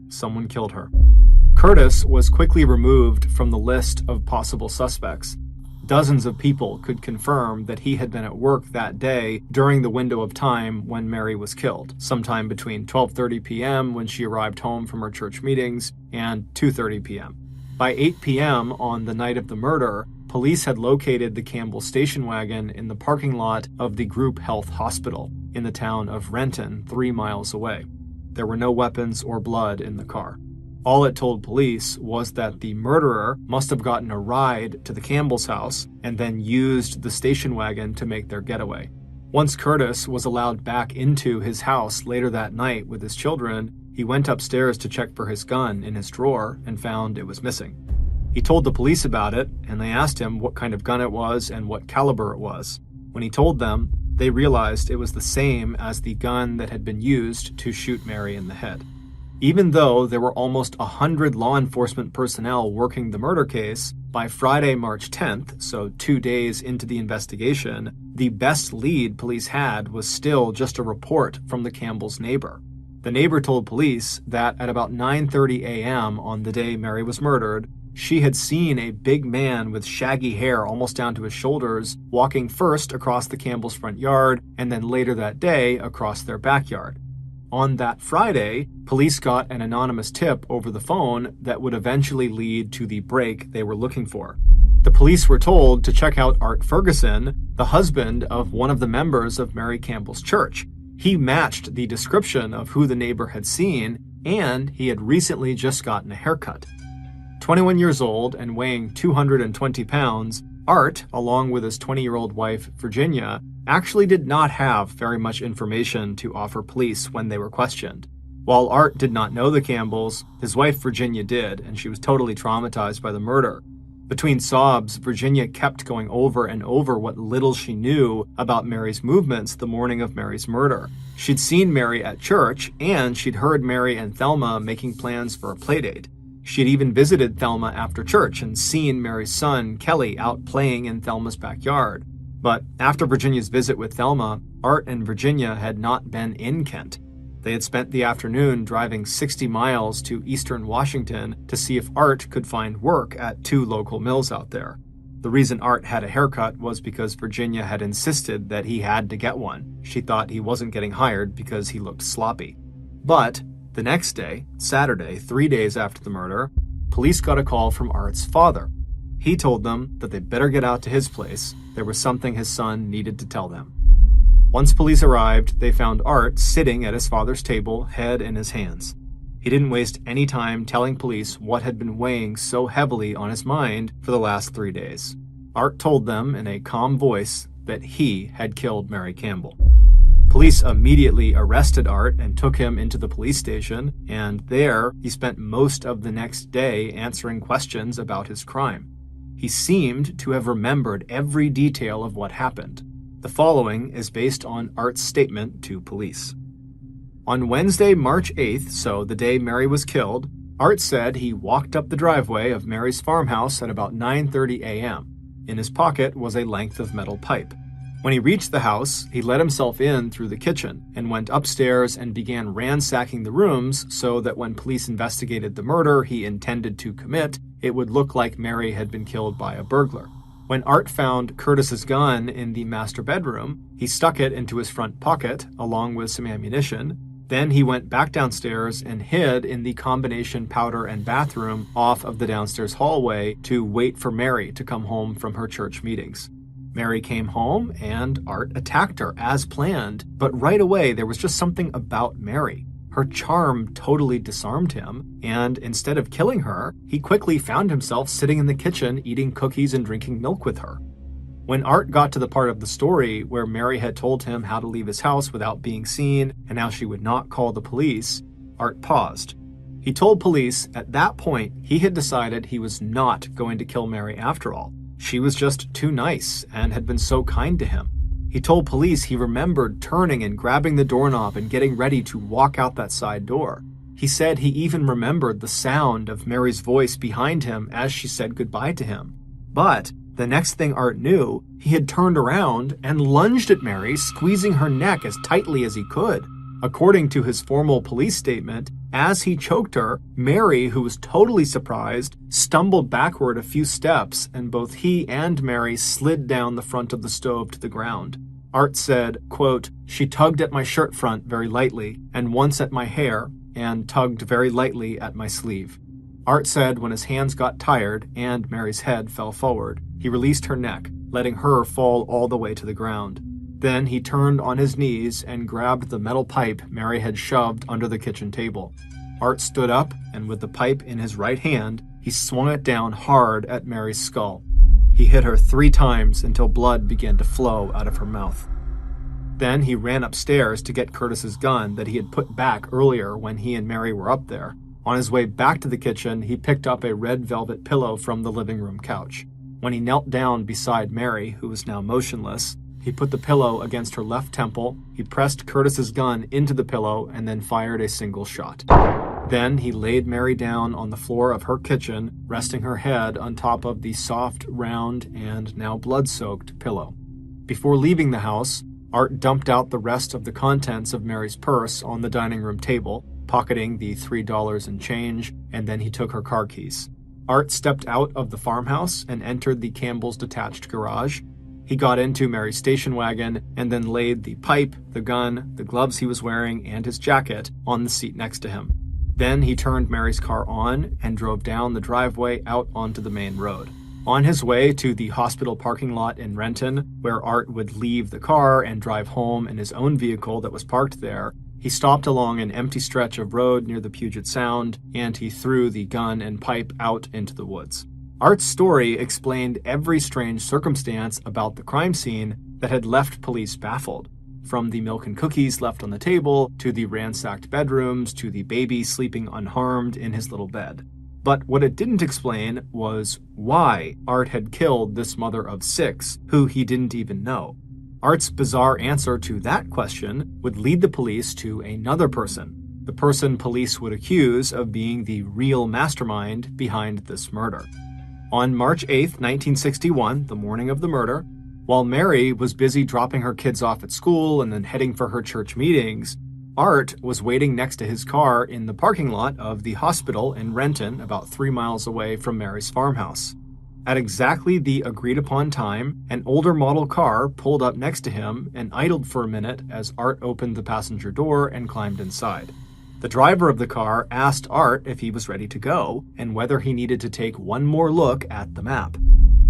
Someone killed her." Curtis was quickly removed from the list of possible suspects. Dozens of people could confirm that he had been at work that day during the window of time when Mary was killed, sometime between 12:30 p.m. when she arrived home from her church meetings and 2:30 p.m. By 8 p.m. on the night of the murder, police had located the Campbell station wagon in the parking lot of the Group Health Hospital in the town of Renton, 3 miles away. There were no weapons or blood in the car. All it told police was that the murderer must have gotten a ride to the Campbell's house and then used the station wagon to make their getaway. Once Curtis was allowed back into his house later that night with his children, he went upstairs to check for his gun in his drawer and found it was missing. He told the police about it, and they asked him what kind of gun it was and what caliber it was. When he told them, they realized it was the same as the gun that had been used to shoot Mary in the head. Even though there were almost 100 law enforcement personnel working the murder case, by Friday, March 10th, so 2 days into the investigation, the best lead police had was still just a report from the Campbell's neighbor. The neighbor told police that at about 9:30 a.m. on the day Mary was murdered, she had seen a big man with shaggy hair almost down to his shoulders walking first across the Campbell's front yard and then later that day across their backyard. On that Friday, police got an anonymous tip over the phone that would eventually lead to the break they were looking for. The police were told to check out Art Ferguson, the husband of one of the members of Mary Campbell's church. He matched the description of who the neighbor had seen, and he had recently just gotten a haircut. 21 years old and weighing 220 pounds, Art, along with his 20-year-old wife, Virginia, actually did not have very much information to offer police when they were questioned. While Art did not know the Campbells, his wife Virginia did, and she was totally traumatized by the murder. Between sobs, Virginia kept going over and over what little she knew about Mary's movements the morning of Mary's murder. She'd seen Mary at church, and she'd heard Mary and Thelma making plans for a playdate. She'd even visited Thelma after church and seen Mary's son, Kelly, out playing in Thelma's backyard. But after Virginia's visit with Thelma, Art and Virginia had not been in Kent. They had spent the afternoon driving 60 miles to eastern Washington to see if Art could find work at 2 local mills out there. The reason Art had a haircut was because Virginia had insisted that he had to get one. She thought he wasn't getting hired because he looked sloppy. But the next day, Saturday, 3 days after the murder, police got a call from Art's father. He told them that they better get out to his place. There was something his son needed to tell them. Once police arrived, they found Art sitting at his father's table, head in his hands. He didn't waste any time telling police what had been weighing so heavily on his mind for the last 3 days. Art told them in a calm voice that he had killed Mary Campbell. Police immediately arrested Art and took him into the police station, and there he spent most of the next day answering questions about his crime. He seemed to have remembered every detail of what happened. The following is based on Art's statement to police. On Wednesday, March 8th, so the day Mary was killed, Art said he walked up the driveway of Mary's farmhouse at about 9:30 a.m. In his pocket was a length of metal pipe. When he reached the house, he let himself in through the kitchen and went upstairs and began ransacking the rooms so that when police investigated the murder he intended to commit, it would look like Mary had been killed by a burglar. When Art found Curtis's gun in the master bedroom, he stuck it into his front pocket along with some ammunition. Then he went back downstairs and hid in the combination powder and bathroom off of the downstairs hallway to wait for Mary to come home from her church meetings. Mary came home and Art attacked her as planned, but right away there was just something about Mary. Her charm totally disarmed him, and instead of killing her, he quickly found himself sitting in the kitchen eating cookies and drinking milk with her. When Art got to the part of the story where Mary had told him how to leave his house without being seen and how she would not call the police, Art paused. He told police at that point he had decided he was not going to kill Mary after all. She was just too nice and had been so kind to him. He told police he remembered turning and grabbing the doorknob and getting ready to walk out that side door. He said he even remembered the sound of Mary's voice behind him as she said goodbye to him. But the next thing Art knew, he had turned around and lunged at Mary, squeezing her neck as tightly as he could. According to his formal police statement, as he choked her, Mary, who was totally surprised, stumbled backward a few steps, and both he and Mary slid down the front of the stove to the ground. Art said, quote, "She tugged at my shirt front very lightly, and once at my hair, and tugged very lightly at my sleeve." Art said when his hands got tired and Mary's head fell forward, he released her neck, letting her fall all the way to the ground. Then he turned on his knees and grabbed the metal pipe Mary had shoved under the kitchen table. Art stood up, and with the pipe in his right hand, he swung it down hard at Mary's skull. He hit her 3 times until blood began to flow out of her mouth. Then he ran upstairs to get Curtis's gun that he had put back earlier when he and Mary were up there. On his way back to the kitchen, he picked up a red velvet pillow from the living room couch. When he knelt down beside Mary, who was now motionless, he put the pillow against her left temple, he pressed Curtis's gun into the pillow, and then fired a single shot. Then he laid Mary down on the floor of her kitchen, resting her head on top of the soft, round, and now blood-soaked pillow. Before leaving the house, Art dumped out the rest of the contents of Mary's purse on the dining room table, pocketing the $3 and change, and then he took her car keys. Art stepped out of the farmhouse and entered the Campbell's detached garage. He got into Mary's station wagon and then laid the pipe, the gun, the gloves he was wearing, and his jacket on the seat next to him. Then he turned Mary's car on and drove down the driveway out onto the main road. On his way to the hospital parking lot in Renton, where Art would leave the car and drive home in his own vehicle that was parked there, he stopped along an empty stretch of road near the Puget Sound, and he threw the gun and pipe out into the woods. Art's story explained every strange circumstance about the crime scene that had left police baffled. From the milk and cookies left on the table, to the ransacked bedrooms, to the baby sleeping unharmed in his little bed. But what it didn't explain was why Art had killed this mother of 6, who he didn't even know. Art's bizarre answer to that question would lead the police to another person, the person police would accuse of being the real mastermind behind this murder. On March 8, 1961, the morning of the murder, While Mary was busy dropping her kids off at school and then heading for her church meetings, Art was waiting next to his car in the parking lot of the hospital in Renton, about 3 miles away from Mary's farmhouse. At exactly the agreed-upon time, an older model car pulled up next to him and idled for a minute as Art opened the passenger door and climbed inside. The driver of the car asked Art if he was ready to go and whether he needed to take one more look at the map.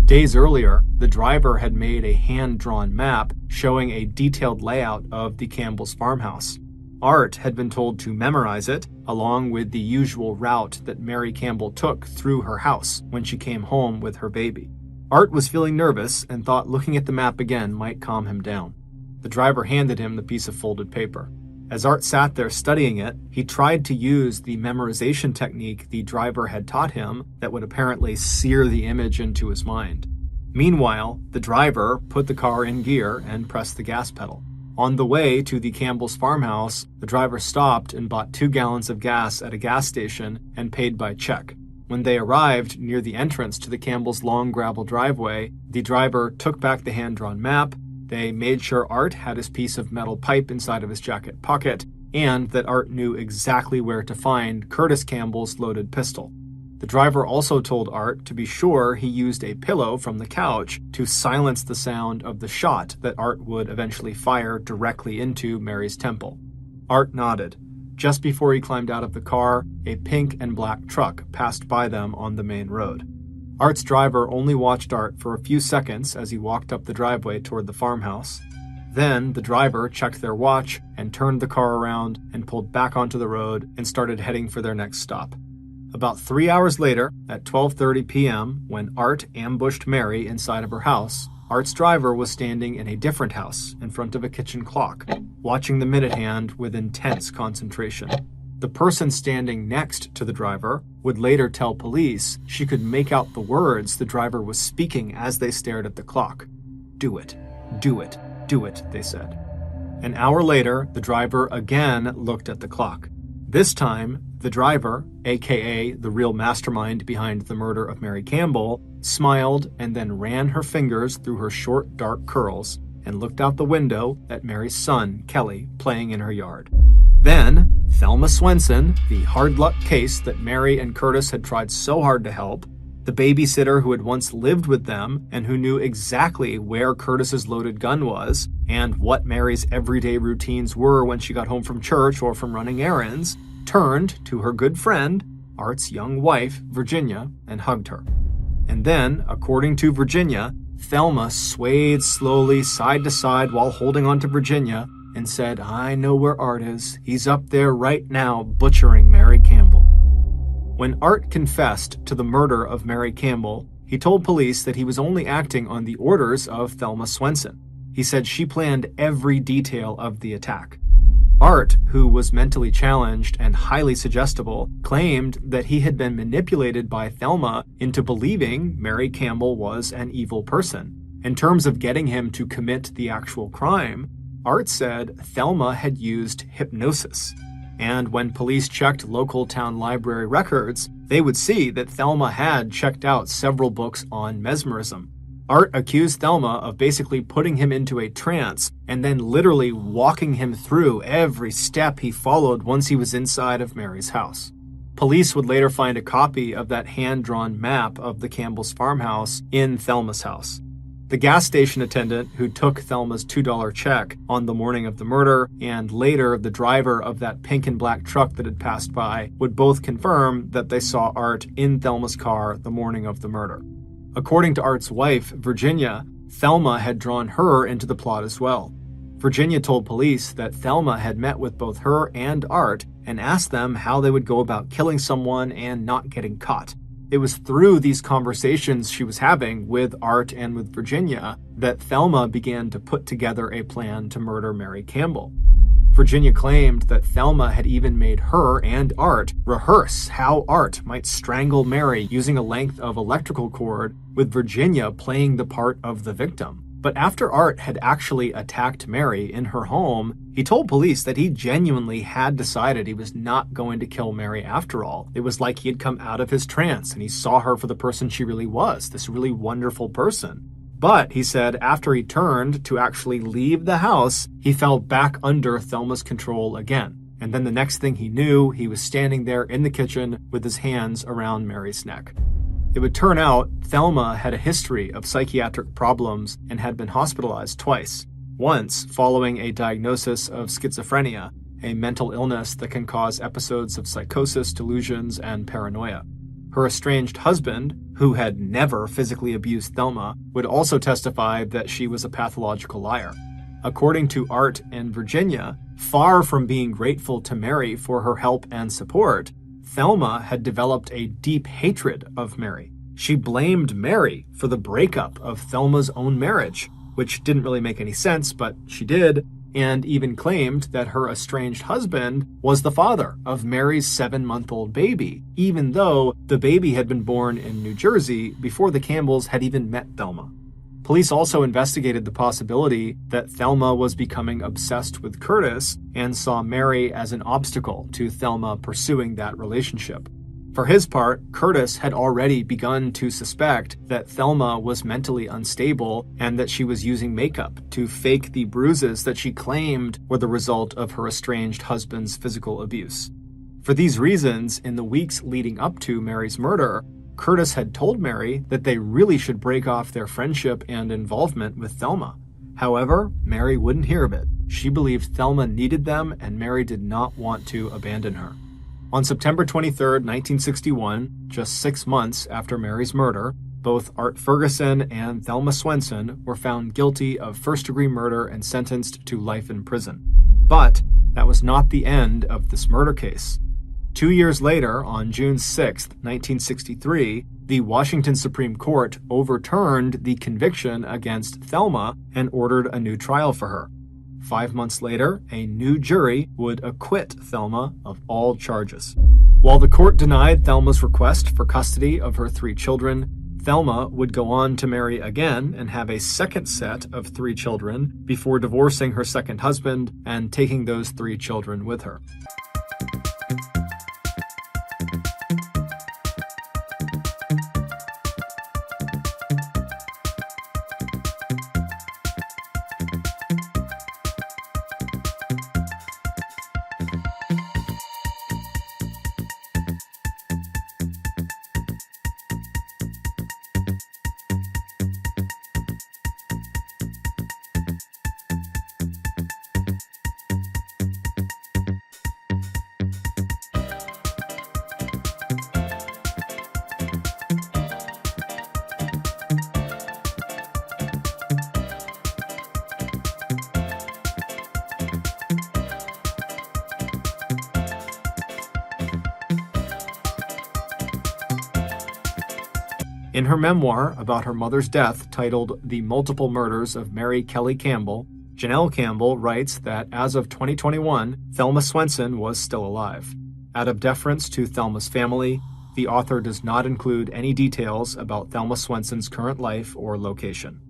Days earlier, the driver had made a hand-drawn map showing a detailed layout of the Campbell's farmhouse. Art had been told to memorize it, along with the usual route that Mary Campbell took through her house when she came home with her baby. Art was feeling nervous and thought looking at the map again might calm him down. The driver handed him the piece of folded paper. As Art sat there studying it, he tried to use the memorization technique the driver had taught him that would apparently sear the image into his mind. Meanwhile, the driver put the car in gear and pressed the gas pedal. On the way to the Campbell's farmhouse, the driver stopped and bought 2 gallons of gas at a gas station and paid by check. When they arrived near the entrance to the Campbell's long gravel driveway, the driver took back the hand-drawn map. They made sure Art had his piece of metal pipe inside of his jacket pocket, and that Art knew exactly where to find Curtis Campbell's loaded pistol. The driver also told Art to be sure he used a pillow from the couch to silence the sound of the shot that Art would eventually fire directly into Mary's temple. Art nodded. Just before he climbed out of the car, a pink and black truck passed by them on the main road. Art's driver only watched Art for a few seconds as he walked up the driveway toward the farmhouse. Then the driver checked their watch and turned the car around and pulled back onto the road and started heading for their next stop. About 3 hours later, at 12:30 p.m., when Art ambushed Mary inside of her house, Art's driver was standing in a different house in front of a kitchen clock, watching the minute hand with intense concentration. The person standing next to the driver would later tell police she could make out the words the driver was speaking as they stared at the clock. "Do it, do it, do it," they said. An hour later, the driver again looked at the clock. This time, the driver, aka the real mastermind behind the murder of Mary Campbell, smiled and then ran her fingers through her short, dark curls and looked out the window at Mary's son, Kelly, playing in her yard. Then, Thelma Swenson, the hard luck case that Mary and Curtis had tried so hard to help, the babysitter who had once lived with them and who knew exactly where Curtis's loaded gun was and what Mary's everyday routines were when she got home from church or from running errands, turned to her good friend, Art's young wife, Virginia, and hugged her. And then, according to Virginia, Thelma swayed slowly side to side while holding on to Virginia and said, "I know where Art is. He's up there right now butchering Mary Campbell." When Art confessed to the murder of Mary Campbell, he told police that he was only acting on the orders of Thelma Swenson. He said she planned every detail of the attack. Art, who was mentally challenged and highly suggestible, claimed that he had been manipulated by Thelma into believing Mary Campbell was an evil person. In terms of getting him to commit the actual crime, Art said Thelma had used hypnosis. And when police checked local town library records, they would see that Thelma had checked out several books on mesmerism. Art accused Thelma of basically putting him into a trance and then literally walking him through every step he followed once he was inside of Mary's house. Police would later find a copy of that hand-drawn map of the Campbell's farmhouse in Thelma's house. The gas station attendant who took Thelma's $2 check on the morning of the murder, and later the driver of that pink and black truck that had passed by, would both confirm that they saw Art in Thelma's car the morning of the murder. According to Art's wife, Virginia, Thelma had drawn her into the plot as well. Virginia told police that Thelma had met with both her and Art and asked them how they would go about killing someone and not getting caught. It was through these conversations she was having with Art and with Virginia that Thelma began to put together a plan to murder Mary Campbell. Virginia claimed that Thelma had even made her and Art rehearse how Art might strangle Mary using a length of electrical cord, with Virginia playing the part of the victim. But after Art had actually attacked Mary in her home, he told police that he genuinely had decided he was not going to kill Mary after all. It was like he had come out of his trance and he saw her for the person she really was, this really wonderful person. But, he said, after he turned to actually leave the house, he fell back under Thelma's control again. And then the next thing he knew, he was standing there in the kitchen with his hands around Mary's neck. It would turn out Thelma had a history of psychiatric problems and had been hospitalized twice. Once following a diagnosis of schizophrenia, a mental illness that can cause episodes of psychosis, delusions, and paranoia. Her estranged husband, who had never physically abused Thelma, would also testify that she was a pathological liar. According to Art and Virginia, far from being grateful to Mary for her help and support, Thelma had developed a deep hatred of Mary. She blamed Mary for the breakup of Thelma's own marriage, which didn't really make any sense, but she did, and even claimed that her estranged husband was the father of Mary's 7-month-old baby, even though the baby had been born in New Jersey before the Campbells had even met Thelma. Police also investigated the possibility that Thelma was becoming obsessed with Curtis and saw Mary as an obstacle to Thelma pursuing that relationship. For his part, Curtis had already begun to suspect that Thelma was mentally unstable and that she was using makeup to fake the bruises that she claimed were the result of her estranged husband's physical abuse. For these reasons, in the weeks leading up to Mary's murder, Curtis had told Mary that they really should break off their friendship and involvement with Thelma. However, Mary wouldn't hear of it. She believed Thelma needed them and Mary did not want to abandon her. On September 23, 1961, just 6 months after Mary's murder, both Art Ferguson and Thelma Swenson were found guilty of first-degree murder and sentenced to life in prison. But that was not the end of this murder case. 2 years later, on June 6, 1963, the Washington Supreme Court overturned the conviction against Thelma and ordered a new trial for her. 5 months later, a new jury would acquit Thelma of all charges. While the court denied Thelma's request for custody of her 3 children, Thelma would go on to marry again and have a second set of 3 children before divorcing her second husband and taking those 3 children with her. In her memoir about her mother's death, titled The Multiple Murders of Mary Kelly Campbell, Janelle Campbell writes that as of 2021, Thelma Swenson was still alive. Out of deference to Thelma's family, the author does not include any details about Thelma Swenson's current life or location.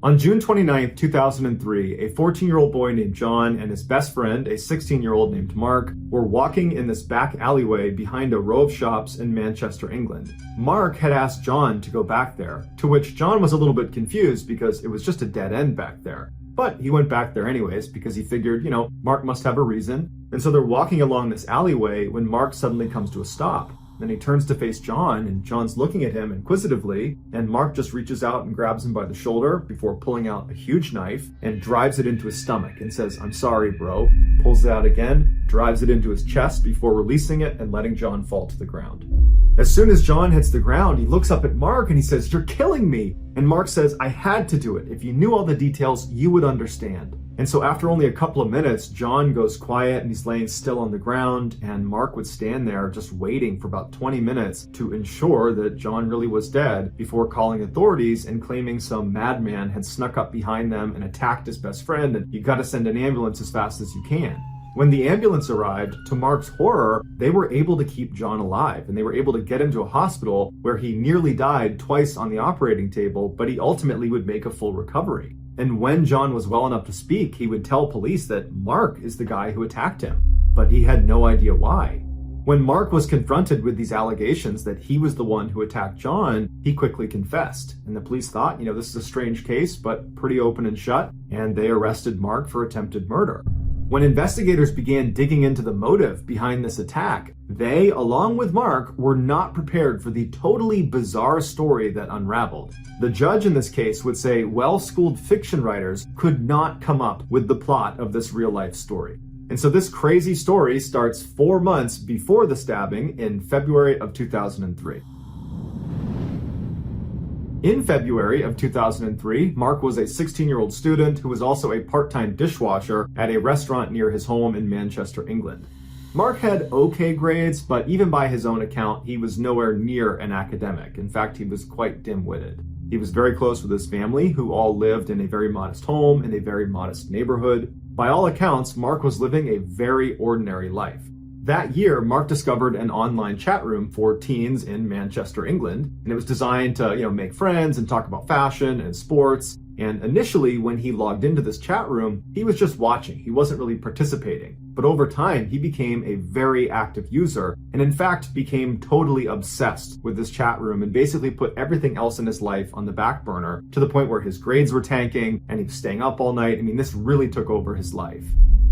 On June 29, 2003, a 14-year-old boy named John and his best friend, a 16-year-old named Mark, were walking in this back alleyway behind a row of shops in Manchester, England. Mark had asked John to go back there, to which John was a little bit confused because it was just a dead end back there. But he went back there anyways because he figured, Mark must have a reason. And so they're walking along this alleyway when Mark suddenly comes to a stop. Then he turns to face John, and John's looking at him inquisitively, and Mark just reaches out and grabs him by the shoulder before pulling out a huge knife and drives it into his stomach and says, "I'm sorry, bro." Pulls it out again, drives it into his chest before releasing it and letting John fall to the ground. As soon as John hits the ground, he looks up at Mark and he says, "You're killing me." And Mark says, "I had to do it. If you knew all the details, you would understand." And so after only a couple of minutes, John goes quiet and he's laying still on the ground, and Mark would stand there just waiting for about 20 minutes to ensure that John really was dead before calling authorities and claiming some madman had snuck up behind them and attacked his best friend, and you gotta send an ambulance as fast as you can. When the ambulance arrived, to Mark's horror, they were able to keep John alive, and they were able to get him to a hospital where he nearly died twice on the operating table, but he ultimately would make a full recovery. And when John was well enough to speak, he would tell police that Mark is the guy who attacked him, but he had no idea why. When Mark was confronted with these allegations that he was the one who attacked John, he quickly confessed. And the police thought, this is a strange case, but pretty open and shut, and they arrested Mark for attempted murder. When investigators began digging into the motive behind this attack, they, along with Mark, were not prepared for the totally bizarre story that unraveled. The judge in this case would say well-schooled fiction writers could not come up with the plot of this real-life story. And so this crazy story starts 4 months before the stabbing in February of 2003. In February of 2003, Mark was a 16-year-old student who was also a part-time dishwasher at a restaurant near his home in Manchester, England. Mark had okay grades, but even by his own account, he was nowhere near an academic. In fact, he was quite dim-witted. He was very close with his family, who all lived in a very modest home in a very modest neighborhood. By all accounts, Mark was living a very ordinary life. That year, Mark discovered an online chat room for teens in Manchester, England, and it was designed to, make friends and talk about fashion and sports. And initially, when he logged into this chat room, he was just watching. He wasn't really participating. But over time, he became a very active user and in fact became totally obsessed with this chat room and basically put everything else in his life on the back burner to the point where his grades were tanking and he was staying up all night. This really took over his life.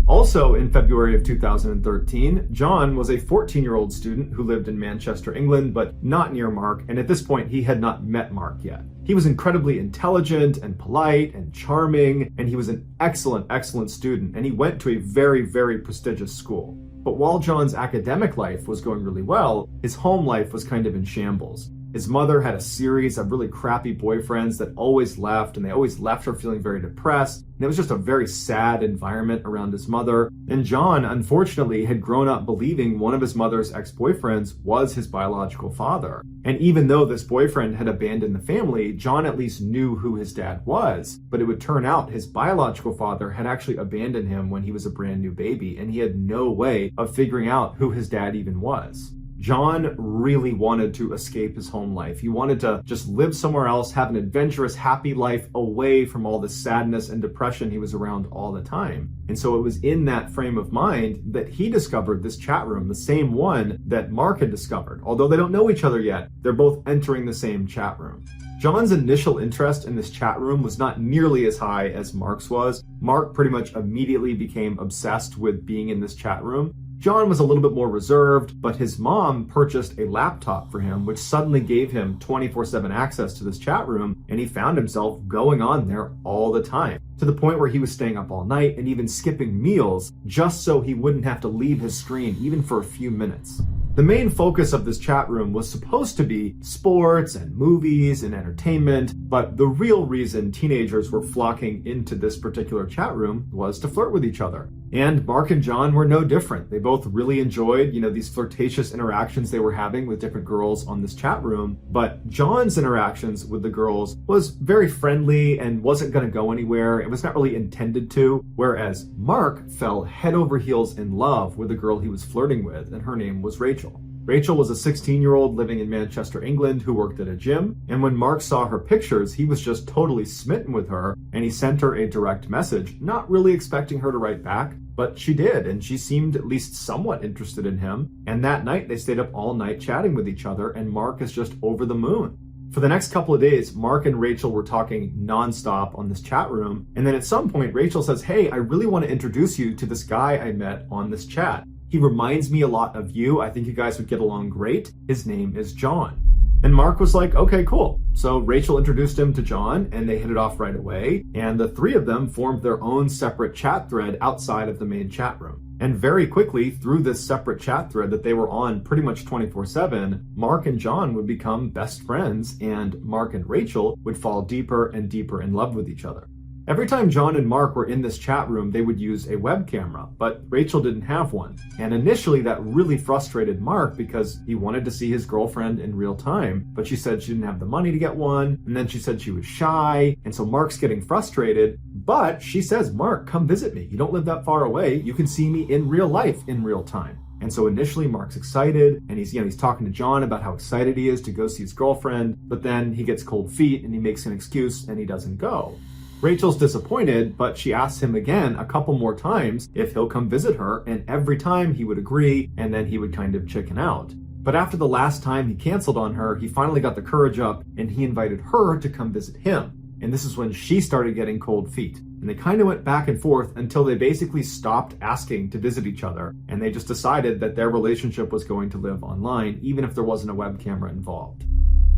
Also in February of 2013, John was a 14-year-old student who lived in Manchester, England, but not near Mark, and at this point he had not met Mark yet. He was incredibly intelligent and polite and charming, and he was an excellent student, and he went to a very, very prestigious school. But while John's academic life was going really well, his home life was kind of in shambles. His mother had a series of really crappy boyfriends that always left, and they always left her feeling very depressed. And it was just a very sad environment around his mother. And John, unfortunately, had grown up believing one of his mother's ex-boyfriends was his biological father. And even though this boyfriend had abandoned the family, John at least knew who his dad was. But it would turn out his biological father had actually abandoned him when he was a brand new baby, and he had no way of figuring out who his dad even was. John really wanted to escape his home life. He wanted to just live somewhere else, have an adventurous, happy life away from all the sadness and depression he was around all the time. And so it was in that frame of mind that he discovered this chat room, the same one that Mark had discovered. Although they don't know each other yet, they're both entering the same chat room. John's initial interest in this chat room was not nearly as high as Mark's was. Mark pretty much immediately became obsessed with being in this chat room. John was a little bit more reserved, but his mom purchased a laptop for him, which suddenly gave him 24/7 access to this chat room, and he found himself going on there all the time, to the point where he was staying up all night and even skipping meals just so he wouldn't have to leave his screen even for a few minutes. The main focus of this chat room was supposed to be sports and movies and entertainment, but the real reason teenagers were flocking into this particular chat room was to flirt with each other. And Mark and John were no different. They both really enjoyed, these flirtatious interactions they were having with different girls on this chat room. But John's interactions with the girls was very friendly and wasn't going to go anywhere. It was not really intended to. Whereas Mark fell head over heels in love with the girl he was flirting with, and her name was Rachel. Rachel was a 16-year-old living in Manchester, England, who worked at a gym, and when Mark saw her pictures, he was just totally smitten with her, and he sent her a direct message, not really expecting her to write back, but she did, and she seemed at least somewhat interested in him, and that night they stayed up all night chatting with each other, and Mark is just over the moon. For the next couple of days, Mark and Rachel were talking nonstop on this chat room, and then at some point, Rachel says, "Hey, I really want to introduce you to this guy I met on this chat. He reminds me a lot of you. I think you guys would get along great. His name is John." And Mark was like, okay, cool. So Rachel introduced him to John, and they hit it off right away. And the three of them formed their own separate chat thread outside of the main chat room. And very quickly, through this separate chat thread that they were on pretty much 24/7, Mark and John would become best friends, and Mark and Rachel would fall deeper and deeper in love with each other. Every time John and Mark were in this chat room, they would use a web camera, but Rachel didn't have one. And initially that really frustrated Mark because he wanted to see his girlfriend in real time, but she said she didn't have the money to get one, and then she said she was shy, and so Mark's getting frustrated, but she says, "Mark, come visit me. You don't live that far away. You can see me in real life in real time." And so initially Mark's excited, and he's talking to John about how excited he is to go see his girlfriend, but then he gets cold feet and he makes an excuse and he doesn't go. Rachel's disappointed, but she asks him again a couple more times if he'll come visit her, and every time he would agree, and then he would kind of chicken out. But after the last time he canceled on her, he finally got the courage up and he invited her to come visit him. And this is when she started getting cold feet. And they kind of went back and forth until they basically stopped asking to visit each other. And they just decided that their relationship was going to live online, even if there wasn't a web camera involved.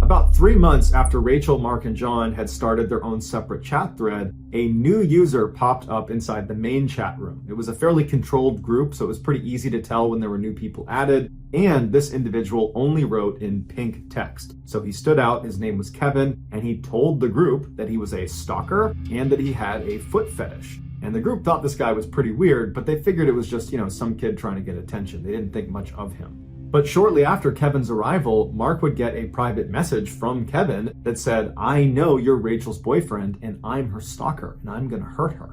About 3 months after Rachel, Mark, and John had started their own separate chat thread, a new user popped up inside the main chat room. It was a fairly controlled group, so it was pretty easy to tell when there were new people added, and this individual only wrote in pink text. So he stood out, his name was Kevin, and he told the group that he was a stalker and that he had a foot fetish. And the group thought this guy was pretty weird, but they figured it was just, some kid trying to get attention. They didn't think much of him. But shortly after Kevin's arrival, Mark would get a private message from Kevin that said, "I know you're Rachel's boyfriend and I'm her stalker and I'm gonna hurt her."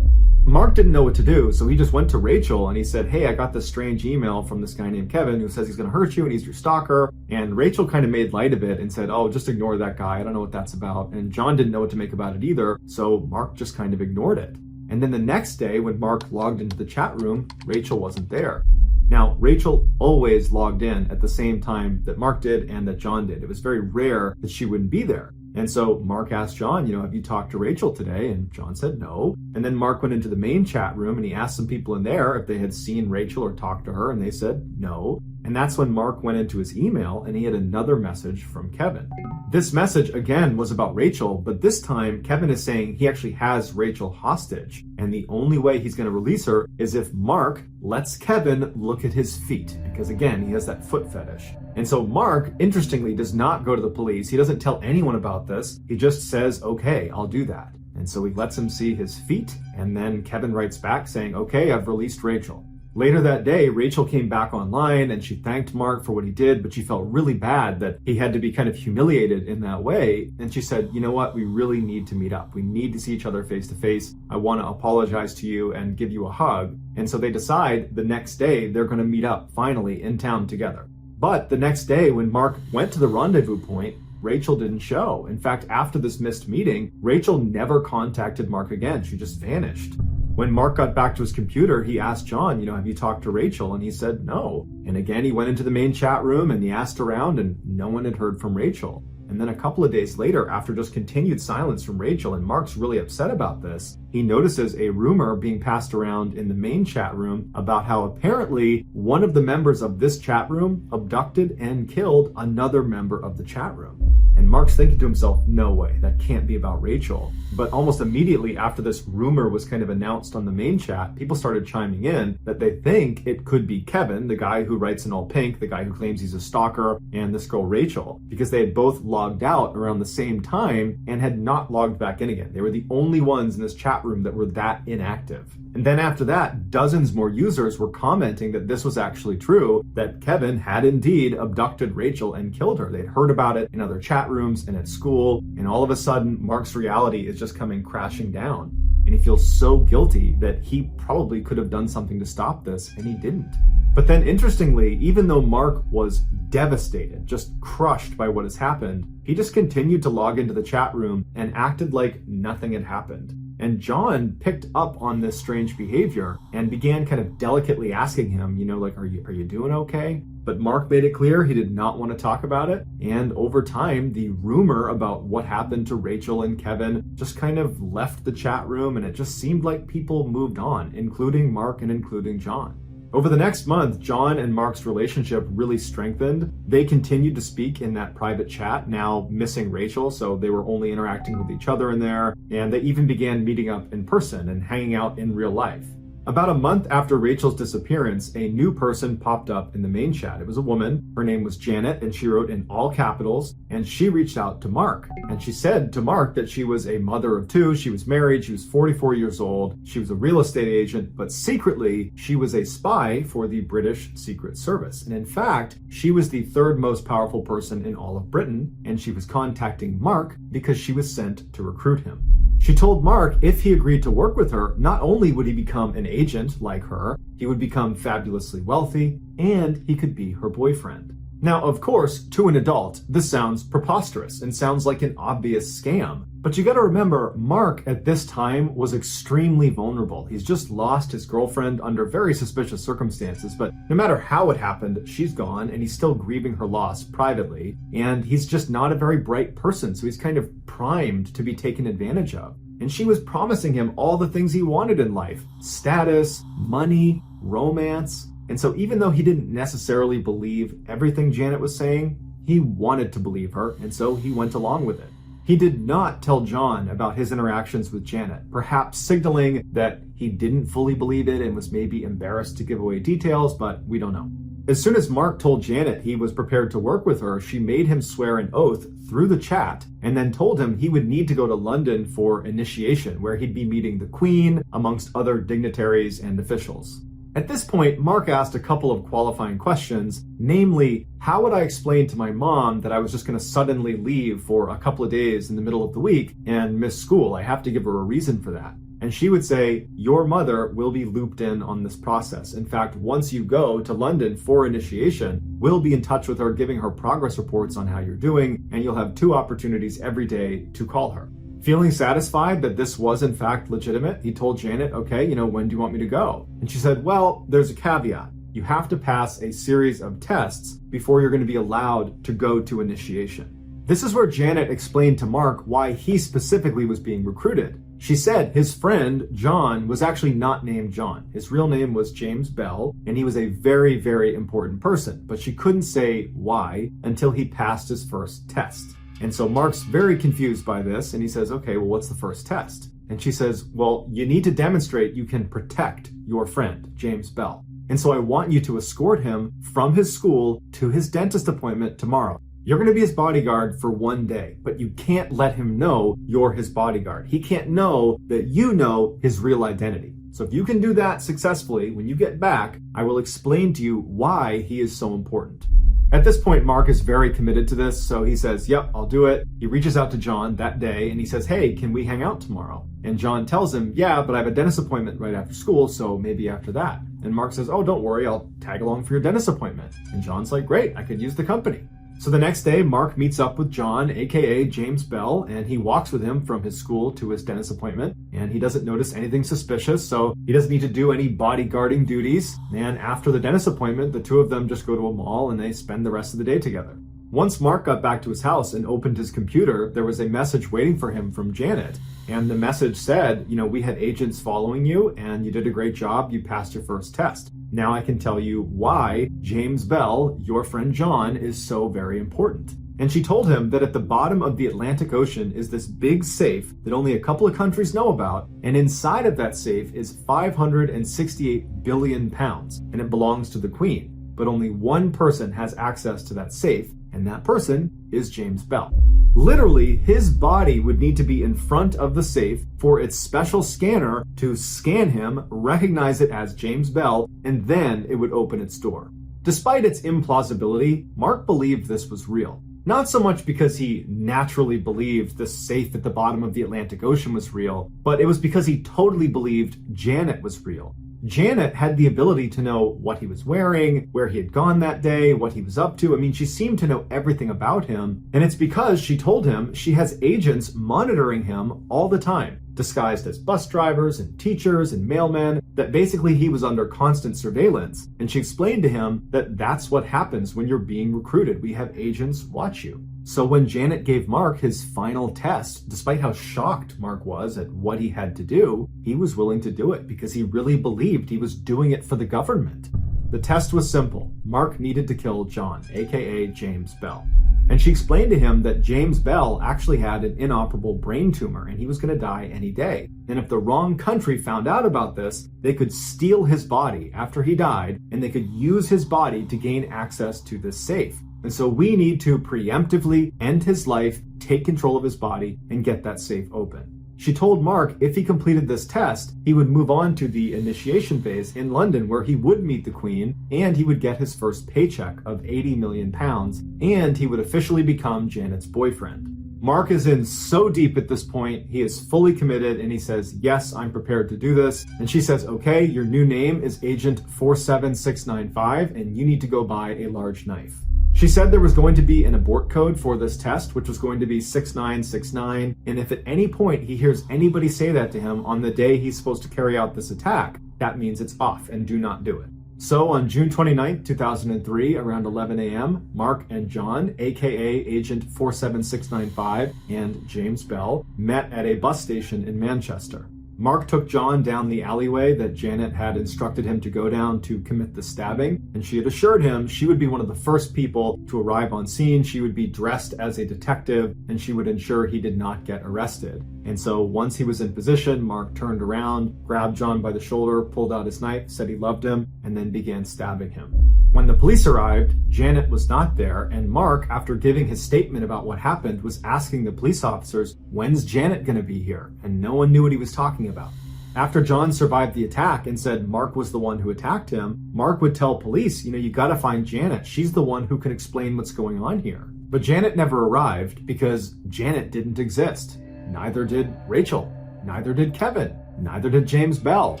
Mark didn't know what to do, so he just went to Rachel and he said, "Hey, I got this strange email from this guy named Kevin who says he's gonna hurt you and he's your stalker." And Rachel kind of made light of it and said, "Oh, just ignore that guy. I don't know what that's about." And John didn't know what to make about it either, so Mark just kind of ignored it. And then the next day when Mark logged into the chat room, Rachel wasn't there. Now, Rachel always logged in at the same time that Mark did and that John did. It was very rare that she wouldn't be there. And so Mark asked John, have you talked to Rachel today? And John said no. And then Mark went into the main chat room and he asked some people in there if they had seen Rachel or talked to her, and they said no. And that's when Mark went into his email and he had another message from Kevin. This message, again, was about Rachel, but this time Kevin is saying he actually has Rachel hostage. And the only way he's going to release her is if Mark lets Kevin look at his feet, because again, he has that foot fetish. And so Mark, interestingly, does not go to the police. He doesn't tell anyone about this. He just says, "Okay, I'll do that." And so he lets him see his feet, and then Kevin writes back saying, "Okay, I've released Rachel." Later that day, Rachel came back online and she thanked Mark for what he did, but she felt really bad that he had to be kind of humiliated in that way. And she said, "You know what? We really need to meet up. We need to see each other face to face. I want to apologize to you and give you a hug." And so they decide the next day they're going to meet up finally in town together. But the next day when Mark went to the rendezvous point, Rachel didn't show. In fact, after this missed meeting, Rachel never contacted Mark again. She just vanished. When Mark got back to his computer, he asked John, "Have you talked to Rachel?" And he said no. And again, he went into the main chat room and he asked around and no one had heard from Rachel. And then a couple of days later, after just continued silence from Rachel, and Mark's really upset about this, he notices a rumor being passed around in the main chat room about how apparently one of the members of this chat room abducted and killed another member of the chat room. And Mark's thinking to himself, no way, that can't be about Rachel. But almost immediately after this rumor was kind of announced on the main chat, people started chiming in that they think it could be Kevin, the guy who writes in all pink, the guy who claims he's a stalker, and this girl Rachel, because they had both logged out around the same time and had not logged back in again. They were the only ones in this chat room that were that inactive. And then after that, dozens more users were commenting that this was actually true, that Kevin had indeed abducted Rachel and killed her. They'd heard about it in other chat rooms and at school, and all of a sudden, Mark's reality is just coming crashing down. And he feels so guilty that he probably could have done something to stop this, and he didn't. But then interestingly, even though Mark was devastated, just crushed by what has happened, he just continued to log into the chat room and acted like nothing had happened. And John picked up on this strange behavior and began kind of delicately asking him, are you doing okay? But Mark made it clear he did not want to talk about it. And over time, the rumor about what happened to Rachel and Kevin just kind of left the chat room, and it just seemed like people moved on, including Mark and including John. Over the next month, John and Mark's relationship really strengthened. They continued to speak in that private chat, now missing Rachel, so they were only interacting with each other in there, and they even began meeting up in person and hanging out in real life. About a month after Rachel's disappearance, a new person popped up in the main chat. It was a woman. Her name was Janet, and she wrote in all capitals, and she reached out to Mark. And she said to Mark that she was a mother of two, she was married, she was 44 years old, she was a real estate agent, but secretly, she was a spy for the British Secret Service. And in fact, she was the third most powerful person in all of Britain, and she was contacting Mark because she was sent to recruit him. She told Mark if he agreed to work with her, not only would he become an agent like her, he would become fabulously wealthy, and he could be her boyfriend. Now, of course, to an adult, this sounds preposterous and sounds like an obvious scam. But you gotta remember, Mark at this time was extremely vulnerable. He's just lost his girlfriend under very suspicious circumstances, but no matter how it happened, she's gone and he's still grieving her loss privately. And he's just not a very bright person, so he's kind of primed to be taken advantage of. And she was promising him all the things he wanted in life: status, money, romance. And so even though he didn't necessarily believe everything Janet was saying, he wanted to believe her, and so he went along with it. He did not tell John about his interactions with Janet, perhaps signaling that he didn't fully believe it and was maybe embarrassed to give away details, but we don't know. As soon as Mark told Janet he was prepared to work with her, she made him swear an oath through the chat and then told him he would need to go to London for initiation, where he'd be meeting the Queen, amongst other dignitaries and officials. At this point, Mark asked a couple of qualifying questions, namely, how would I explain to my mom that I was just going to suddenly leave for a couple of days in the middle of the week and miss school? I have to give her a reason for that. And she would say, your mother will be looped in on this process. In fact, once you go to London for initiation, we'll be in touch with her, giving her progress reports on how you're doing, and you'll have 2 opportunities every day to call her. Feeling satisfied that this was in fact legitimate, he told Janet, okay, when do you want me to go? And she said, well, there's a caveat. You have to pass a series of tests before you're going to be allowed to go to initiation. This is where Janet explained to Mark why he specifically was being recruited. She said his friend, John, was actually not named John. His real name was James Bell, and he was a very, very important person, but she couldn't say why until he passed his first test. And so Mark's very confused by this, and he says, okay, well, what's the first test? And she says, well, you need to demonstrate you can protect your friend, James Bell. And so I want you to escort him from his school to his dentist appointment tomorrow. You're going to be his bodyguard for 1 day, but you can't let him know you're his bodyguard. He can't know that you know his real identity. So if you can do that successfully, when you get back, I will explain to you why he is so important. At this point, Mark is very committed to this, so he says, yep, I'll do it. He reaches out to John that day and he says, hey, can we hang out tomorrow? And John tells him, yeah, but I have a dentist appointment right after school, so maybe after that. And Mark says, oh, don't worry, I'll tag along for your dentist appointment. And John's like, great, I could use the company. So the next day, Mark meets up with John, aka James Bell, and he walks with him from his school to his dentist appointment, and he doesn't notice anything suspicious, so he doesn't need to do any bodyguarding duties. And after the dentist appointment, the 2 of them just go to a mall and they spend the rest of the day together. Once Mark got back to his house and opened his computer, there was a message waiting for him from Janet. And the message said, we had agents following you and you did a great job. You passed your first test. Now I can tell you why James Bell, your friend John, is so very important. And she told him that at the bottom of the Atlantic Ocean is this big safe that only a couple of countries know about. And inside of that safe is 568 billion pounds, and it belongs to the Queen. But only one person has access to that safe, and that person is James Bell. Literally, his body would need to be in front of the safe for its special scanner to scan him, recognize it as James Bell, and then it would open its door. Despite its implausibility, Mark believed this was real. Not so much because he naturally believed the safe at the bottom of the Atlantic Ocean was real, but it was because he totally believed Janet was real. Janet had the ability to know what he was wearing, where he had gone that day, what he was up to. I mean, she seemed to know everything about him. And it's because she told him she has agents monitoring him all the time, disguised as bus drivers and teachers and mailmen, that basically he was under constant surveillance. And she explained to him that that's what happens when you're being recruited. We have agents watch you. So when Janet gave Mark his final test, despite how shocked Mark was at what he had to do, he was willing to do it because he really believed he was doing it for the government. The test was simple. Mark needed to kill John, aka James Bell. And she explained to him that James Bell actually had an inoperable brain tumor and he was going to die any day. And if the wrong country found out about this, they could steal his body after he died and they could use his body to gain access to this safe. And so we need to preemptively end his life, take control of his body, and get that safe open. She told Mark if he completed this test, he would move on to the initiation phase in London where he would meet the Queen and he would get his first paycheck of 80 million pounds and he would officially become Janet's boyfriend. Mark is in so deep at this point, he is fully committed and he says, yes, I'm prepared to do this. And she says, okay, your new name is Agent 47695 and you need to go buy a large knife. She said there was going to be an abort code for this test, which was going to be 6969, and if at any point he hears anybody say that to him on the day he's supposed to carry out this attack, that means it's off and do not do it. So on June 29, 2003, around 11 a.m., Mark and John, aka Agent 47695 and James Bell, met at a bus station in Manchester. Mark took John down the alleyway that Janet had instructed him to go down to commit the stabbing, and she had assured him she would be one of the first people to arrive on scene. She would be dressed as a detective, and she would ensure he did not get arrested. And so once he was in position, Mark turned around, grabbed John by the shoulder, pulled out his knife, said he loved him, and then began stabbing him. When the police arrived, Janet was not there, and Mark, after giving his statement about what happened, was asking the police officers, when's Janet gonna be here? And no one knew what he was talking about. After John survived the attack and said Mark was the one who attacked him, Mark would tell police, you gotta find Janet. She's the one who can explain what's going on here. But Janet never arrived because Janet didn't exist. Neither did Rachel. Neither did Kevin. Neither did James Bell.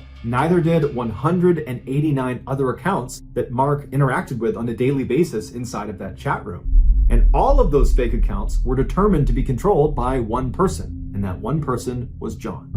Neither did 189 other accounts that Mark interacted with on a daily basis inside of that chat room. And all of those fake accounts were determined to be controlled by one person, and that one person was John.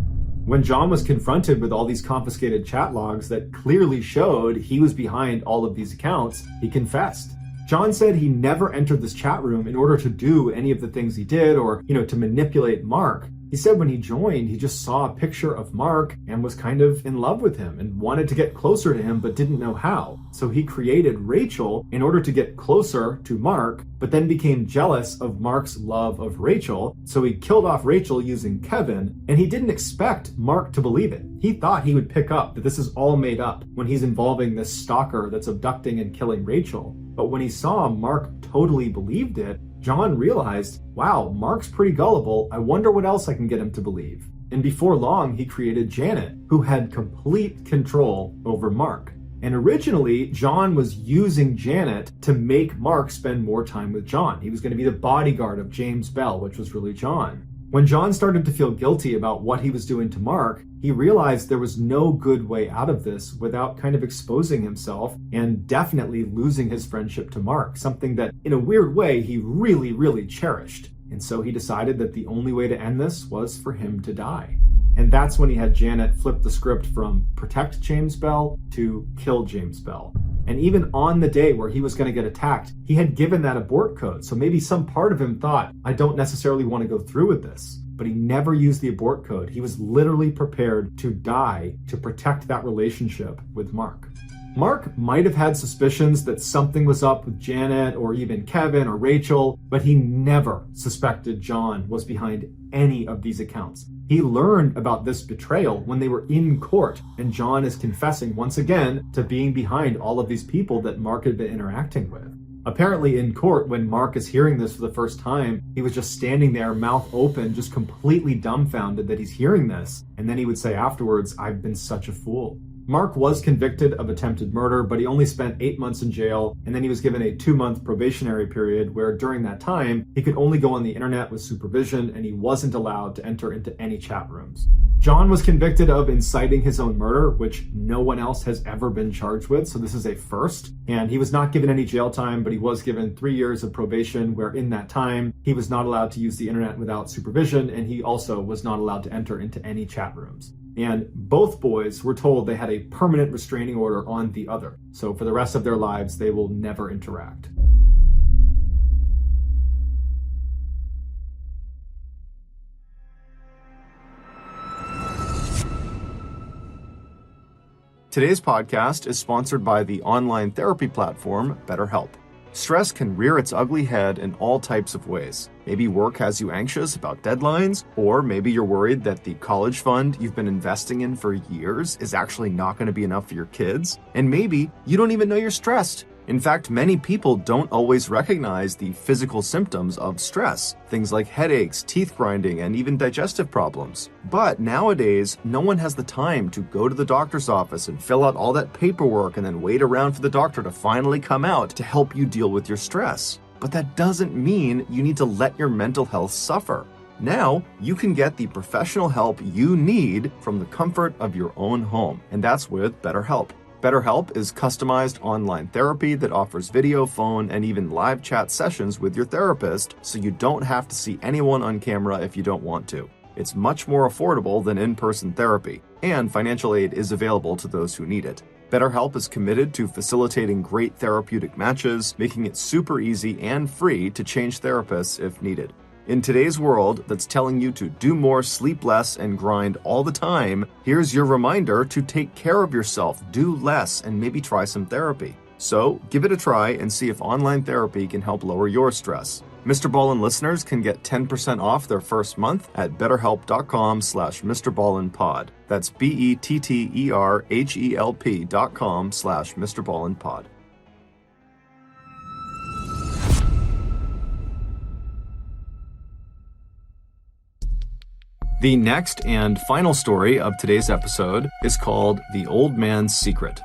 When John was confronted with all these confiscated chat logs that clearly showed he was behind all of these accounts, he confessed. John said he never entered this chat room in order to do any of the things he did or, to manipulate Mark. He said when he joined, he just saw a picture of Mark and was kind of in love with him and wanted to get closer to him but didn't know how. So he created Rachel in order to get closer to Mark, but then became jealous of Mark's love of Rachel. So he killed off Rachel using Kevin, and he didn't expect Mark to believe it. He thought he would pick up that this is all made up when he's involving this stalker that's abducting and killing Rachel. But when he saw Mark totally believed it, John realized, wow, Mark's pretty gullible. I wonder what else I can get him to believe. And before long, he created Janet, who had complete control over Mark. And originally, John was using Janet to make Mark spend more time with John. He was going to be the bodyguard of James Bell, which was really John. When John started to feel guilty about what he was doing to Mark, he realized there was no good way out of this without kind of exposing himself and definitely losing his friendship to Mark, something that in a weird way he really, really cherished. And so he decided that the only way to end this was for him to die. And that's when he had Janet flip the script from protect James Bell to kill James Bell. And even on the day where he was going to get attacked, he had given that abort code. So maybe some part of him thought, I don't necessarily want to go through with this. But he never used the abort code. He was literally prepared to die to protect that relationship with Mark. Mark might have had suspicions that something was up with Janet or even Kevin or Rachel, but he never suspected John was behind any of these accounts. He learned about this betrayal when they were in court, and John is confessing once again to being behind all of these people that Mark had been interacting with. Apparently in court, when Mark is hearing this for the first time, he was just standing there, mouth open, just completely dumbfounded that he's hearing this. And then he would say afterwards, I've been such a fool. Mark was convicted of attempted murder, but he only spent 8 months in jail, and then he was given a 2-month probationary period where during that time, he could only go on the internet with supervision, and he wasn't allowed to enter into any chat rooms. John was convicted of inciting his own murder, which no one else has ever been charged with, so this is a first. And he was not given any jail time, but he was given 3 years of probation, where in that time, he was not allowed to use the internet without supervision, and he also was not allowed to enter into any chat rooms. And both boys were told they had a permanent restraining order on the other. So for the rest of their lives, they will never interact. Today's podcast is sponsored by the online therapy platform BetterHelp. Stress can rear its ugly head in all types of ways. Maybe work has you anxious about deadlines, or maybe you're worried that the college fund you've been investing in for years is actually not going to be enough for your kids. And maybe you don't even know you're stressed. In fact, many people don't always recognize the physical symptoms of stress, things like headaches, teeth grinding, and even digestive problems. But nowadays, no one has the time to go to the doctor's office and fill out all that paperwork and then wait around for the doctor to finally come out to help you deal with your stress. But that doesn't mean you need to let your mental health suffer. Now, you can get the professional help you need from the comfort of your own home, and that's with BetterHelp. BetterHelp is customized online therapy that offers video, phone, and even live chat sessions with your therapist, so you don't have to see anyone on camera if you don't want to. It's much more affordable than in-person therapy, and financial aid is available to those who need it. BetterHelp is committed to facilitating great therapeutic matches, making it super easy and free to change therapists if needed. In today's world that's telling you to do more, sleep less, and grind all the time, here's your reminder to take care of yourself, do less, and maybe try some therapy. So give it a try and see if online therapy can help lower your stress. MrBallen listeners can get 10% off their first month at betterhelp.com/MrBallenPod. That's BETTERHELP.com/MrBallenPod. The next and final story of today's episode is called The Old Man's Secret.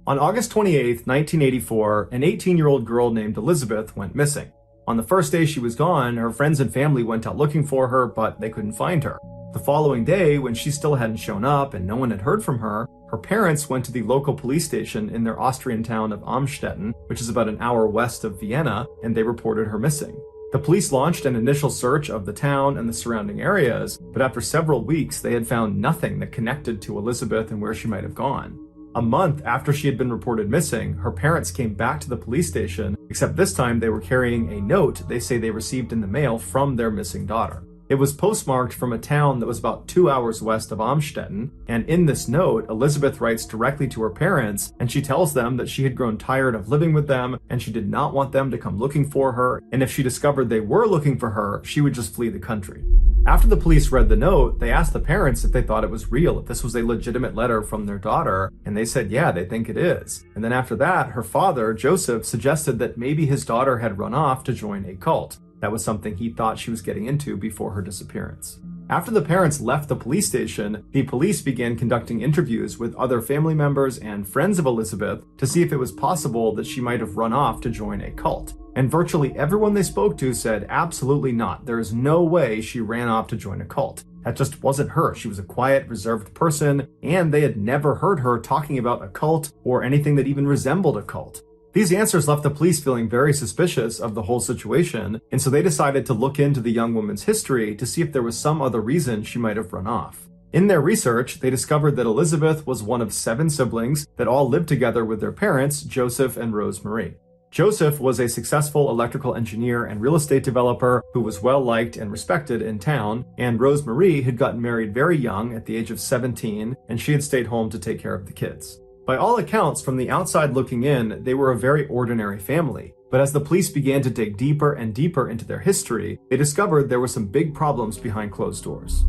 On August 28, 1984, an 18-year-old girl named Elizabeth went missing. On the first day she was gone, her friends and family went out looking for her, but they couldn't find her. The following day, when she still hadn't shown up and no one had heard from her, her parents went to the local police station in their Austrian town of Amstetten, which is about an hour west of Vienna, and they reported her missing. The police launched an initial search of the town and the surrounding areas, but after several weeks, they had found nothing that connected to Elizabeth and where she might have gone. A month after she had been reported missing, her parents came back to the police station, except this time they were carrying a note they say they received in the mail from their missing daughter. It was postmarked from a town that was about 2 hours west of Amstetten, and in this note, Elizabeth writes directly to her parents, and she tells them that she had grown tired of living with them, and she did not want them to come looking for her, and if she discovered they were looking for her, she would just flee the country. After the police read the note, they asked the parents if they thought it was real, if this was a legitimate letter from their daughter, and they said, yeah, they think it is. And then after that, her father, Joseph, suggested that maybe his daughter had run off to join a cult. That was something he thought she was getting into before her disappearance. After the parents left the police station, the police began conducting interviews with other family members and friends of Elizabeth to see if it was possible that she might have run off to join a cult. And virtually everyone they spoke to said absolutely not. There is no way she ran off to join a cult. That just wasn't her. She was a quiet, reserved person, and they had never heard her talking about a cult or anything that even resembled a cult. These answers left the police feeling very suspicious of the whole situation, and so they decided to look into the young woman's history to see if there was some other reason she might have run off. In their research, they discovered that Elizabeth was one of 7 siblings that all lived together with their parents, Joseph and Rose Marie. Joseph was a successful electrical engineer and real estate developer who was well liked and respected in town, and Rose Marie had gotten married very young at the age of 17, and she had stayed home to take care of the kids. By all accounts, from the outside looking in, they were a very ordinary family. But as the police began to dig deeper and deeper into their history, they discovered there were some big problems behind closed doors.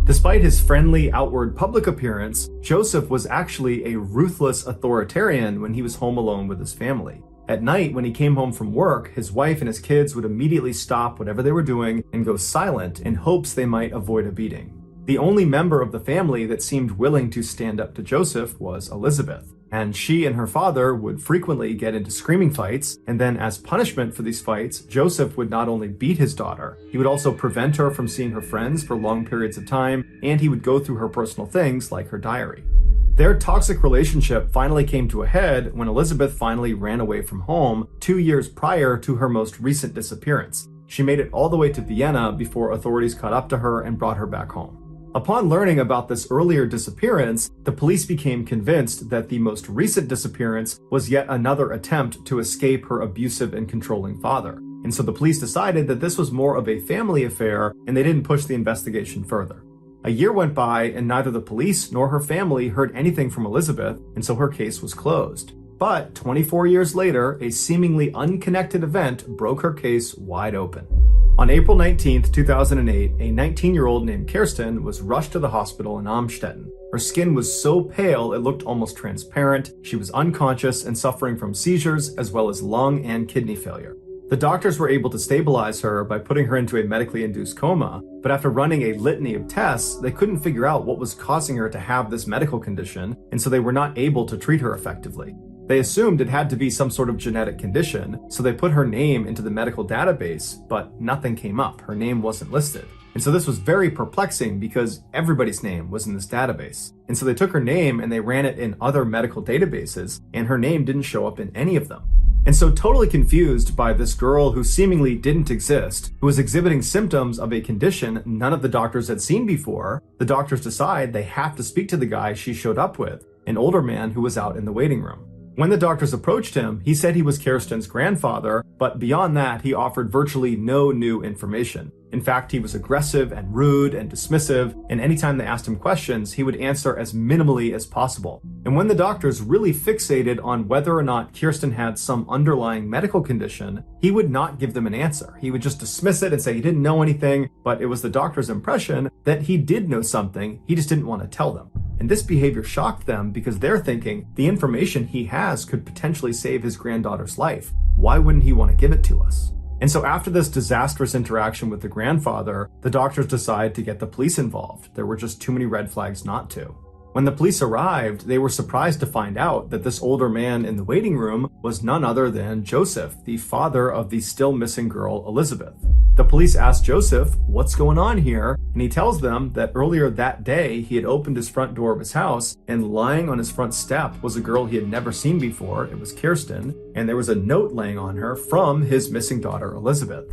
Despite his friendly, outward public appearance, Joseph was actually a ruthless authoritarian when he was home alone with his family. At night, when he came home from work, his wife and his kids would immediately stop whatever they were doing and go silent in hopes they might avoid a beating. The only member of the family that seemed willing to stand up to Joseph was Elizabeth, and she and her father would frequently get into screaming fights, and then as punishment for these fights, Joseph would not only beat his daughter, he would also prevent her from seeing her friends for long periods of time, and he would go through her personal things like her diary. Their toxic relationship finally came to a head when Elizabeth finally ran away from home 2 years prior to her most recent disappearance. She made it all the way to Vienna before authorities caught up to her and brought her back home. Upon learning about this earlier disappearance, the police became convinced that the most recent disappearance was yet another attempt to escape her abusive and controlling father. And so the police decided that this was more of a family affair, and they didn't push the investigation further. A year went by, and neither the police nor her family heard anything from Elizabeth, and so her case was closed. But 24 years later, a seemingly unconnected event broke her case wide open. On April 19, 2008, a 19-year-old named Kirsten was rushed to the hospital in Amstetten. Her skin was so pale it looked almost transparent, she was unconscious and suffering from seizures as well as lung and kidney failure. The doctors were able to stabilize her by putting her into a medically induced coma, but after running a litany of tests, they couldn't figure out what was causing her to have this medical condition, and so they were not able to treat her effectively. They assumed it had to be some sort of genetic condition, so they put her name into the medical database, but nothing came up. Her name wasn't listed. And so this was very perplexing because everybody's name was in this database. And so they took her name and they ran it in other medical databases, and her name didn't show up in any of them. And so totally confused by this girl who seemingly didn't exist, who was exhibiting symptoms of a condition none of the doctors had seen before, the doctors decide they have to speak to the guy she showed up with, an older man who was out in the waiting room. When the doctors approached him, he said he was Kirsten's grandfather, but beyond that, he offered virtually no new information. In fact, he was aggressive and rude and dismissive, and anytime they asked him questions, he would answer as minimally as possible. And when the doctors really fixated on whether or not Kirsten had some underlying medical condition, he would not give them an answer. He would just dismiss it and say he didn't know anything, but it was the doctor's impression that he did know something, he just didn't want to tell them. And this behavior shocked them because they're thinking the information he has could potentially save his granddaughter's life. Why wouldn't he want to give it to us? And so after this disastrous interaction with the grandfather, the doctors decide to get the police involved. There were just too many red flags not to. When the police arrived, they were surprised to find out that this older man in the waiting room was none other than Joseph, the father of the still missing girl, Elizabeth. The police asked Joseph, "What's going on here?" And he tells them that earlier that day, he had opened his front door of his house, and lying on his front step was a girl he had never seen before. It was Kirsten, and there was a note laying on her from his missing daughter, Elizabeth.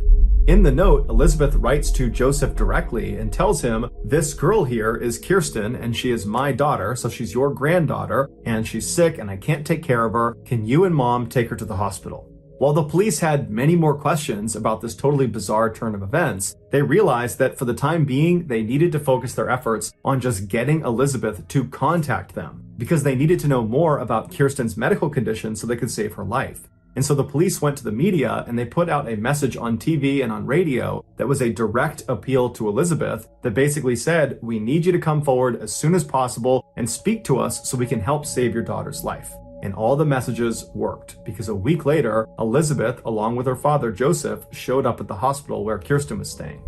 In the note, Elizabeth writes to Joseph directly and tells him, "This girl here is Kirsten, and she is my daughter, so she's your granddaughter, and she's sick, and I can't take care of her. Can you and Mom take her to the hospital?" While the police had many more questions about this totally bizarre turn of events, they realized that for the time being, they needed to focus their efforts on just getting Elizabeth to contact them, because they needed to know more about Kirsten's medical condition so they could save her life. And so the police went to the media and they put out a message on TV and on radio that was a direct appeal to Elizabeth that basically said, "We need you to come forward as soon as possible and speak to us so we can help save your daughter's life." And all the messages worked, because a week later, Elizabeth, along with her father Joseph, showed up at the hospital where Kirsten was staying.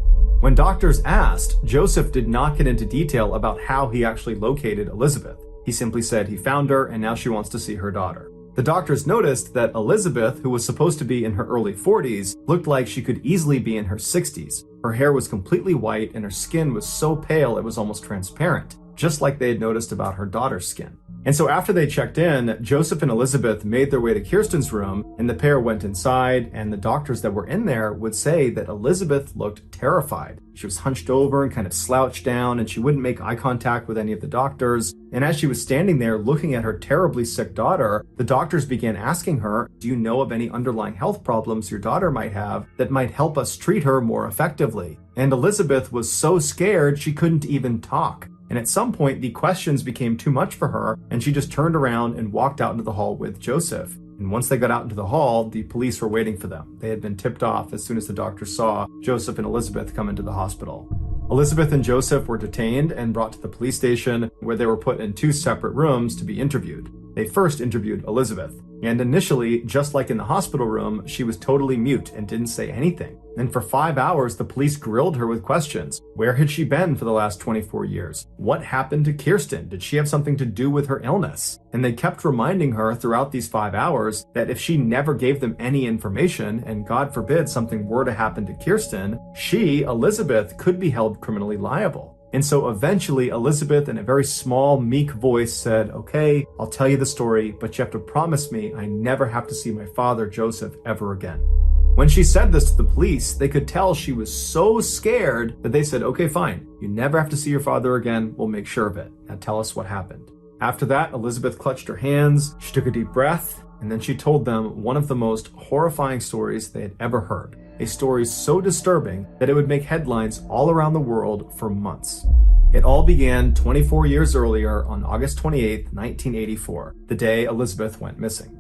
When doctors asked, Joseph did not get into detail about how he actually located Elizabeth. He simply said he found her and now she wants to see her daughter. The doctors noticed that Elizabeth, who was supposed to be in her early 40s, looked like she could easily be in her 60s. Her hair was completely white and her skin was so pale it was almost transparent, just like they had noticed about her daughter's skin. And so after they checked in, Joseph and Elizabeth made their way to Kirsten's room, and the pair went inside, and the doctors that were in there would say that Elizabeth looked terrified. She was hunched over and kind of slouched down, and she wouldn't make eye contact with any of the doctors. And as she was standing there looking at her terribly sick daughter, the doctors began asking her, "Do you know of any underlying health problems your daughter might have that might help us treat her more effectively?" And Elizabeth was so scared she couldn't even talk. And at some point, the questions became too much for her, and she just turned around and walked out into the hall with Joseph. And once they got out into the hall, the police were waiting for them. They had been tipped off as soon as the doctors saw Joseph and Elizabeth come into the hospital. Elizabeth and Joseph were detained and brought to the police station, where they were put in 2 separate rooms to be interviewed. They first interviewed Elizabeth, and initially, just like in the hospital room, she was totally mute and didn't say anything. And for 5 hours, the police grilled her with questions. Where had she been for the last 24 years? What happened to Kirsten? Did she have something to do with her illness? And they kept reminding her throughout these 5 hours that if she never gave them any information, and God forbid something were to happen to Kirsten, she, Elizabeth, could be held criminally liable. And so eventually Elizabeth, in a very small, meek voice, said, "Okay, I'll tell you the story, but you have to promise me I never have to see my father, Joseph, ever again." When she said this to the police, they could tell she was so scared that they said, "Okay, fine. You never have to see your father again. We'll make sure of it. Now tell us what happened." After that, Elizabeth clutched her hands, she took a deep breath, and then she told them one of the most horrifying stories they had ever heard. A story so disturbing that it would make headlines all around the world for months. It all began 24 years earlier on August 28, 1984, the day Elizabeth went missing.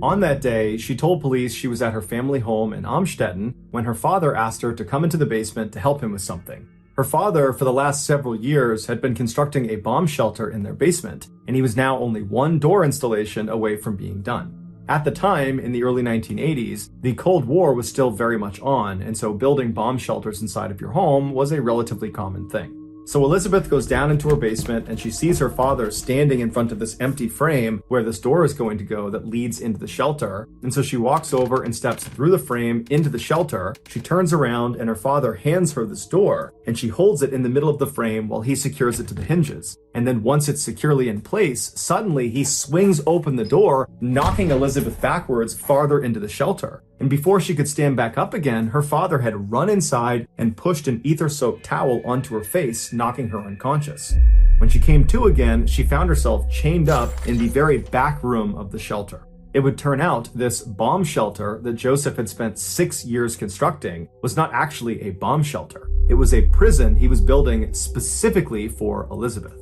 On that day, she told police she was at her family home in Amstetten when her father asked her to come into the basement to help him with something. Her father, for the last several years, had been constructing a bomb shelter in their basement, and he was now only one door installation away from being done. At the time, in the early 1980s, the Cold War was still very much on, and so building bomb shelters inside of your home was a relatively common thing. So Elizabeth goes down into her basement and she sees her father standing in front of this empty frame where this door is going to go that leads into the shelter. And so she walks over and steps through the frame into the shelter. She turns around and her father hands her this door and she holds it in the middle of the frame while he secures it to the hinges. And then once it's securely in place, suddenly he swings open the door, knocking Elizabeth backwards farther into the shelter. And before she could stand back up again, her father had run inside and pushed an ether-soaked towel onto her face, knocking her unconscious. When she came to again, she found herself chained up in the very back room of the shelter. It would turn out this bomb shelter that Joseph had spent 6 years constructing was not actually a bomb shelter. It was a prison he was building specifically for Elizabeth.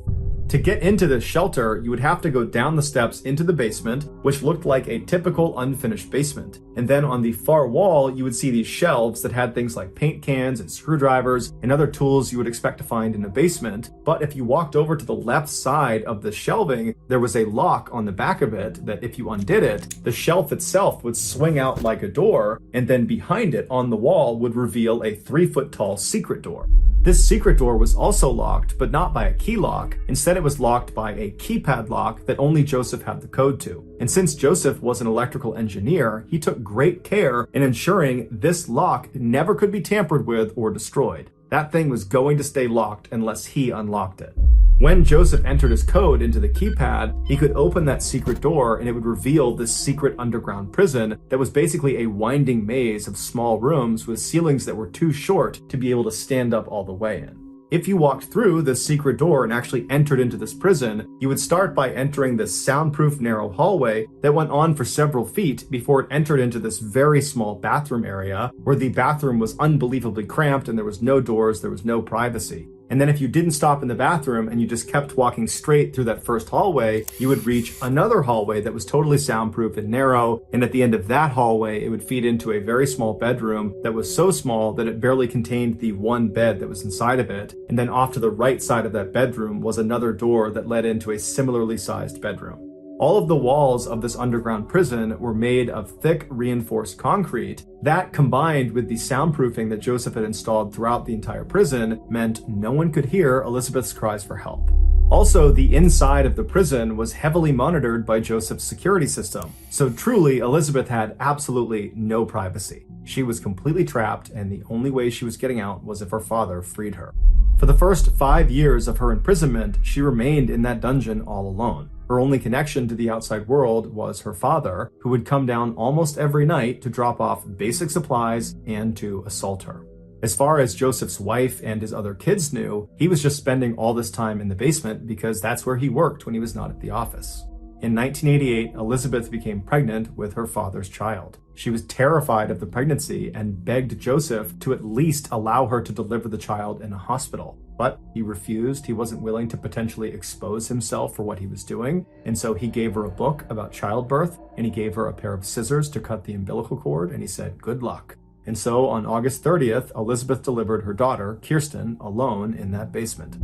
To get into this shelter, you would have to go down the steps into the basement, which looked like a typical unfinished basement. And then on the far wall, you would see these shelves that had things like paint cans and screwdrivers and other tools you would expect to find in a basement. But if you walked over to the left side of the shelving, there was a lock on the back of it that if you undid it, the shelf itself would swing out like a door, and then behind it on the wall would reveal a 3-foot tall secret door. This secret door was also locked, but not by a key lock. Instead, it was locked by a keypad lock that only Joseph had the code to. And since Joseph was an electrical engineer, he took great care in ensuring this lock never could be tampered with or destroyed. That thing was going to stay locked unless he unlocked it. When Joseph entered his code into the keypad, he could open that secret door and it would reveal this secret underground prison that was basically a winding maze of small rooms with ceilings that were too short to be able to stand up all the way in. If you walked through this secret door and actually entered into this prison, you would start by entering this soundproof narrow hallway that went on for several feet before it entered into this very small bathroom area where the bathroom was unbelievably cramped and there was no doors, there was no privacy. And then if you didn't stop in the bathroom and you just kept walking straight through that first hallway, you would reach another hallway that was totally soundproof and narrow. And at the end of that hallway, it would feed into a very small bedroom that was so small that it barely contained the one bed that was inside of it. And then off to the right side of that bedroom was another door that led into a similarly sized bedroom. All of the walls of this underground prison were made of thick reinforced concrete. That, combined with the soundproofing that Joseph had installed throughout the entire prison, meant no one could hear Elizabeth's cries for help. Also, the inside of the prison was heavily monitored by Joseph's security system. So truly, Elizabeth had absolutely no privacy. She was completely trapped, and the only way she was getting out was if her father freed her. For the first 5 years of her imprisonment, she remained in that dungeon all alone. Her only connection to the outside world was her father, who would come down almost every night to drop off basic supplies and to assault her. As far as Joseph's wife and his other kids knew, he was just spending all this time in the basement because that's where he worked when he was not at the office. In 1988, Elizabeth became pregnant with her father's child. She was terrified of the pregnancy and begged Joseph to at least allow her to deliver the child in a hospital. But he refused. He wasn't willing to potentially expose himself for what he was doing. And so he gave her a book about childbirth, and he gave her a pair of scissors to cut the umbilical cord, and he said, "Good luck." And so on August 30th, Elizabeth delivered her daughter, Kirsten, alone in that basement.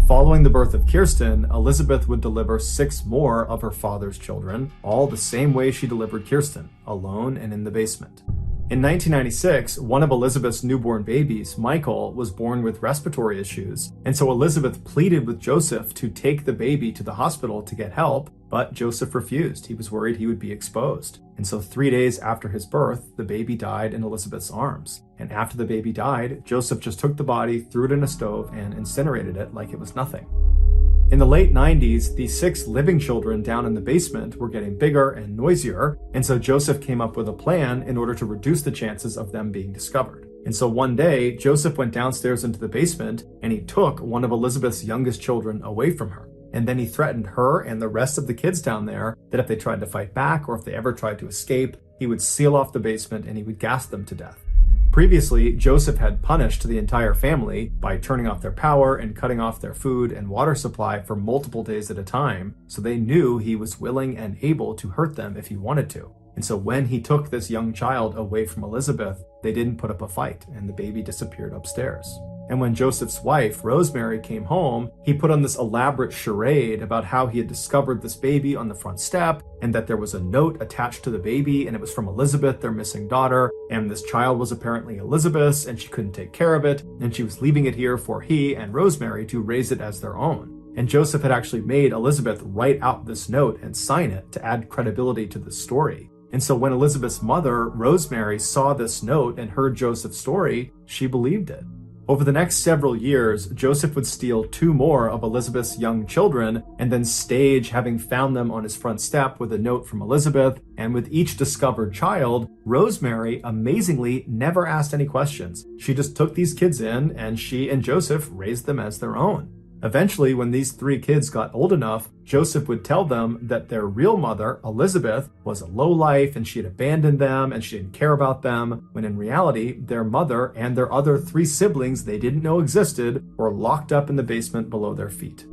Following the birth of Kirsten, Elizabeth would deliver 6 more of her father's children, all the same way she delivered Kirsten, alone and in the basement. In 1996, one of Elizabeth's newborn babies, Michael, was born with respiratory issues, and so Elizabeth pleaded with Joseph to take the baby to the hospital to get help, but Joseph refused. He was worried he would be exposed. And so 3 days after his birth, the baby died in Elizabeth's arms. And after the baby died, Joseph just took the body, threw it in a stove, and incinerated it like it was nothing. In the late 90s, the 6 living children down in the basement were getting bigger and noisier, and so Joseph came up with a plan in order to reduce the chances of them being discovered. And so one day, Joseph went downstairs into the basement, and he took one of Elizabeth's youngest children away from her. And then he threatened her and the rest of the kids down there that if they tried to fight back or if they ever tried to escape, he would seal off the basement and he would gas them to death. Previously, Joseph had punished the entire family by turning off their power and cutting off their food and water supply for multiple days at a time, so they knew he was willing and able to hurt them if he wanted to. And so when he took this young child away from Elizabeth, they didn't put up a fight and the baby disappeared upstairs. And when Joseph's wife, Rosemary, came home, he put on this elaborate charade about how he had discovered this baby on the front step and that there was a note attached to the baby and it was from Elizabeth, their missing daughter, and this child was apparently Elizabeth's and she couldn't take care of it and she was leaving it here for he and Rosemary to raise it as their own. And Joseph had actually made Elizabeth write out this note and sign it to add credibility to the story. And so when Elizabeth's mother, Rosemary, saw this note and heard Joseph's story, she believed it. Over the next several years, Joseph would steal 2 more of Elizabeth's young children and then stage having found them on his front step with a note from Elizabeth. And with each discovered child, Rosemary amazingly never asked any questions. She just took these kids in and she and Joseph raised them as their own. Eventually, when these 3 kids got old enough, Joseph would tell them that their real mother, Elizabeth, was a lowlife and she had abandoned them and she didn't care about them, when in reality, their mother and their other 3 siblings they didn't know existed were locked up in the basement below their feet.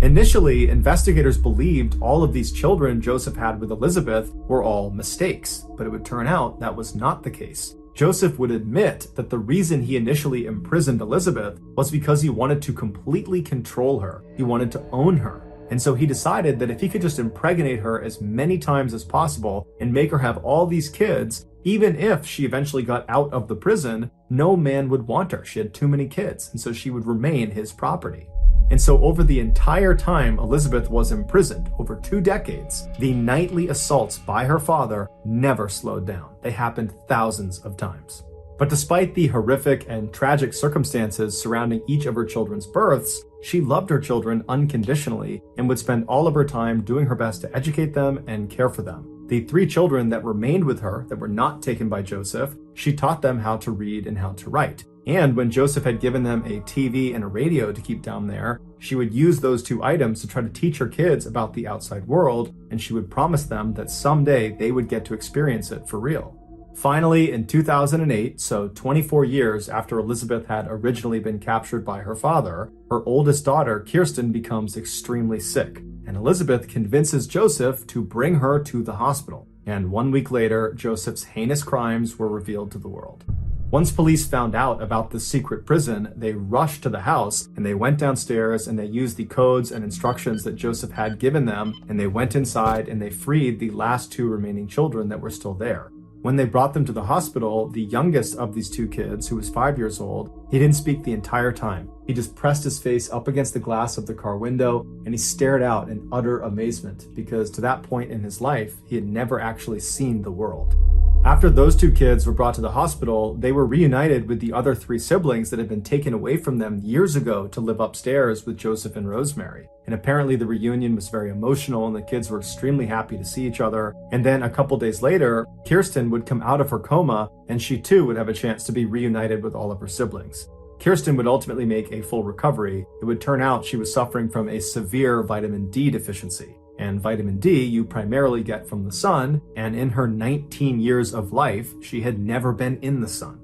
Initially, investigators believed all of these children Joseph had with Elizabeth were all mistakes, but it would turn out that was not the case. Joseph would admit that the reason he initially imprisoned Elizabeth was because he wanted to completely control her. He wanted to own her. And so he decided that if he could just impregnate her as many times as possible and make her have all these kids, even if she eventually got out of the prison, no man would want her. She had too many kids, and so she would remain his property. And so over the entire time Elizabeth was imprisoned, over 2 decades, the nightly assaults by her father never slowed down. They happened thousands of times. But despite the horrific and tragic circumstances surrounding each of her children's births, she loved her children unconditionally and would spend all of her time doing her best to educate them and care for them. The 3 children that remained with her, that were not taken by Joseph, she taught them how to read and how to write. And when Joseph had given them a TV and a radio to keep down there, she would use those 2 items to try to teach her kids about the outside world, and she would promise them that someday they would get to experience it for real. Finally, in 2008, so 24 years after Elizabeth had originally been captured by her father, her oldest daughter, Kirsten, becomes extremely sick, and Elizabeth convinces Joseph to bring her to the hospital. And 1 week later, Joseph's heinous crimes were revealed to the world. Once police found out about the secret prison, they rushed to the house and they went downstairs and they used the codes and instructions that Joseph had given them, and they went inside and they freed the last 2 remaining children that were still there. When they brought them to the hospital, the youngest of these 2 kids, who was 5 years old, he didn't speak the entire time. He just pressed his face up against the glass of the car window and he stared out in utter amazement because to that point in his life, he had never actually seen the world. After those 2 kids were brought to the hospital, they were reunited with the other 3 siblings that had been taken away from them years ago to live upstairs with Joseph and Rosemary. And apparently the reunion was very emotional and the kids were extremely happy to see each other. And then a couple days later, Kirsten would come out of her coma and she too would have a chance to be reunited with all of her siblings. Kirsten would ultimately make a full recovery. It would turn out she was suffering from a severe vitamin D deficiency. And vitamin D you primarily get from the sun, and in her 19 years of life, she had never been in the sun.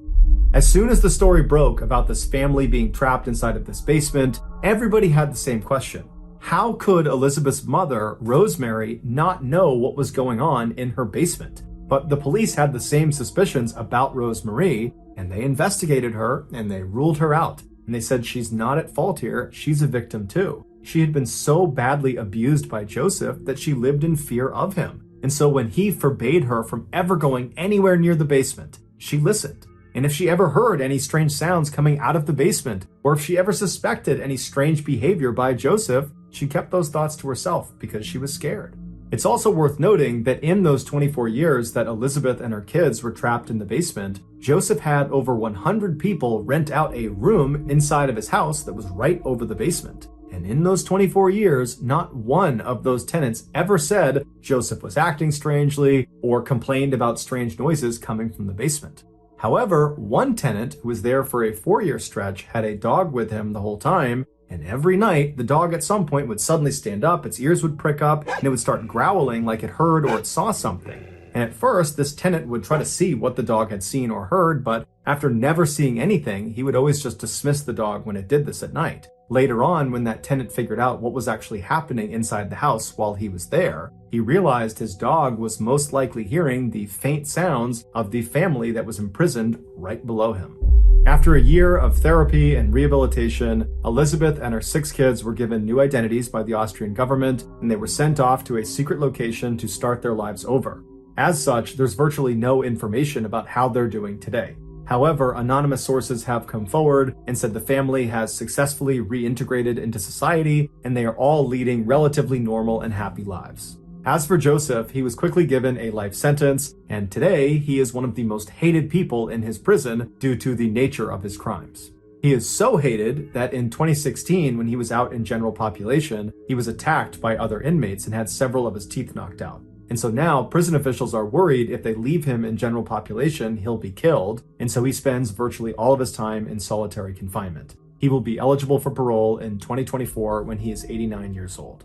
As soon as the story broke about this family being trapped inside of this basement, everybody had the same question. How could Elizabeth's mother, Rosemary, not know what was going on in her basement? But the police had the same suspicions about Rosemary, and they investigated her and they ruled her out. And they said she's not at fault here, she's a victim too. She had been so badly abused by Joseph that she lived in fear of him. And so when he forbade her from ever going anywhere near the basement, she listened. And if she ever heard any strange sounds coming out of the basement, or if she ever suspected any strange behavior by Joseph, she kept those thoughts to herself because she was scared. It's also worth noting that in those 24 years that Elizabeth and her kids were trapped in the basement, Joseph had over 100 people rent out a room inside of his house that was right over the basement. And in those 24 years, not one of those tenants ever said Joseph was acting strangely or complained about strange noises coming from the basement. However, one tenant who was there for a 4-year stretch had a dog with him the whole time, and every night the dog at some point would suddenly stand up, its ears would prick up, and it would start growling like it heard or it saw something. And at first, this tenant would try to see what the dog had seen or heard, but after never seeing anything, he would always just dismiss the dog when it did this at night. Later on, when that tenant figured out what was actually happening inside the house while he was there, he realized his dog was most likely hearing the faint sounds of the family that was imprisoned right below him. After a year of therapy and rehabilitation, Elizabeth and her 6 kids were given new identities by the Austrian government, and they were sent off to a secret location to start their lives over. As such, there's virtually no information about how they're doing today. However, anonymous sources have come forward and said the family has successfully reintegrated into society, and they are all leading relatively normal and happy lives. As for Joseph, he was quickly given a life sentence, and today he is one of the most hated people in his prison due to the nature of his crimes. He is so hated that in 2016, when he was out in general population, he was attacked by other inmates and had several of his teeth knocked out. And so now prison officials are worried if they leave him in general population, he'll be killed, and so he spends virtually all of his time in solitary confinement. He will be eligible for parole in 2024 when he is 89 years old.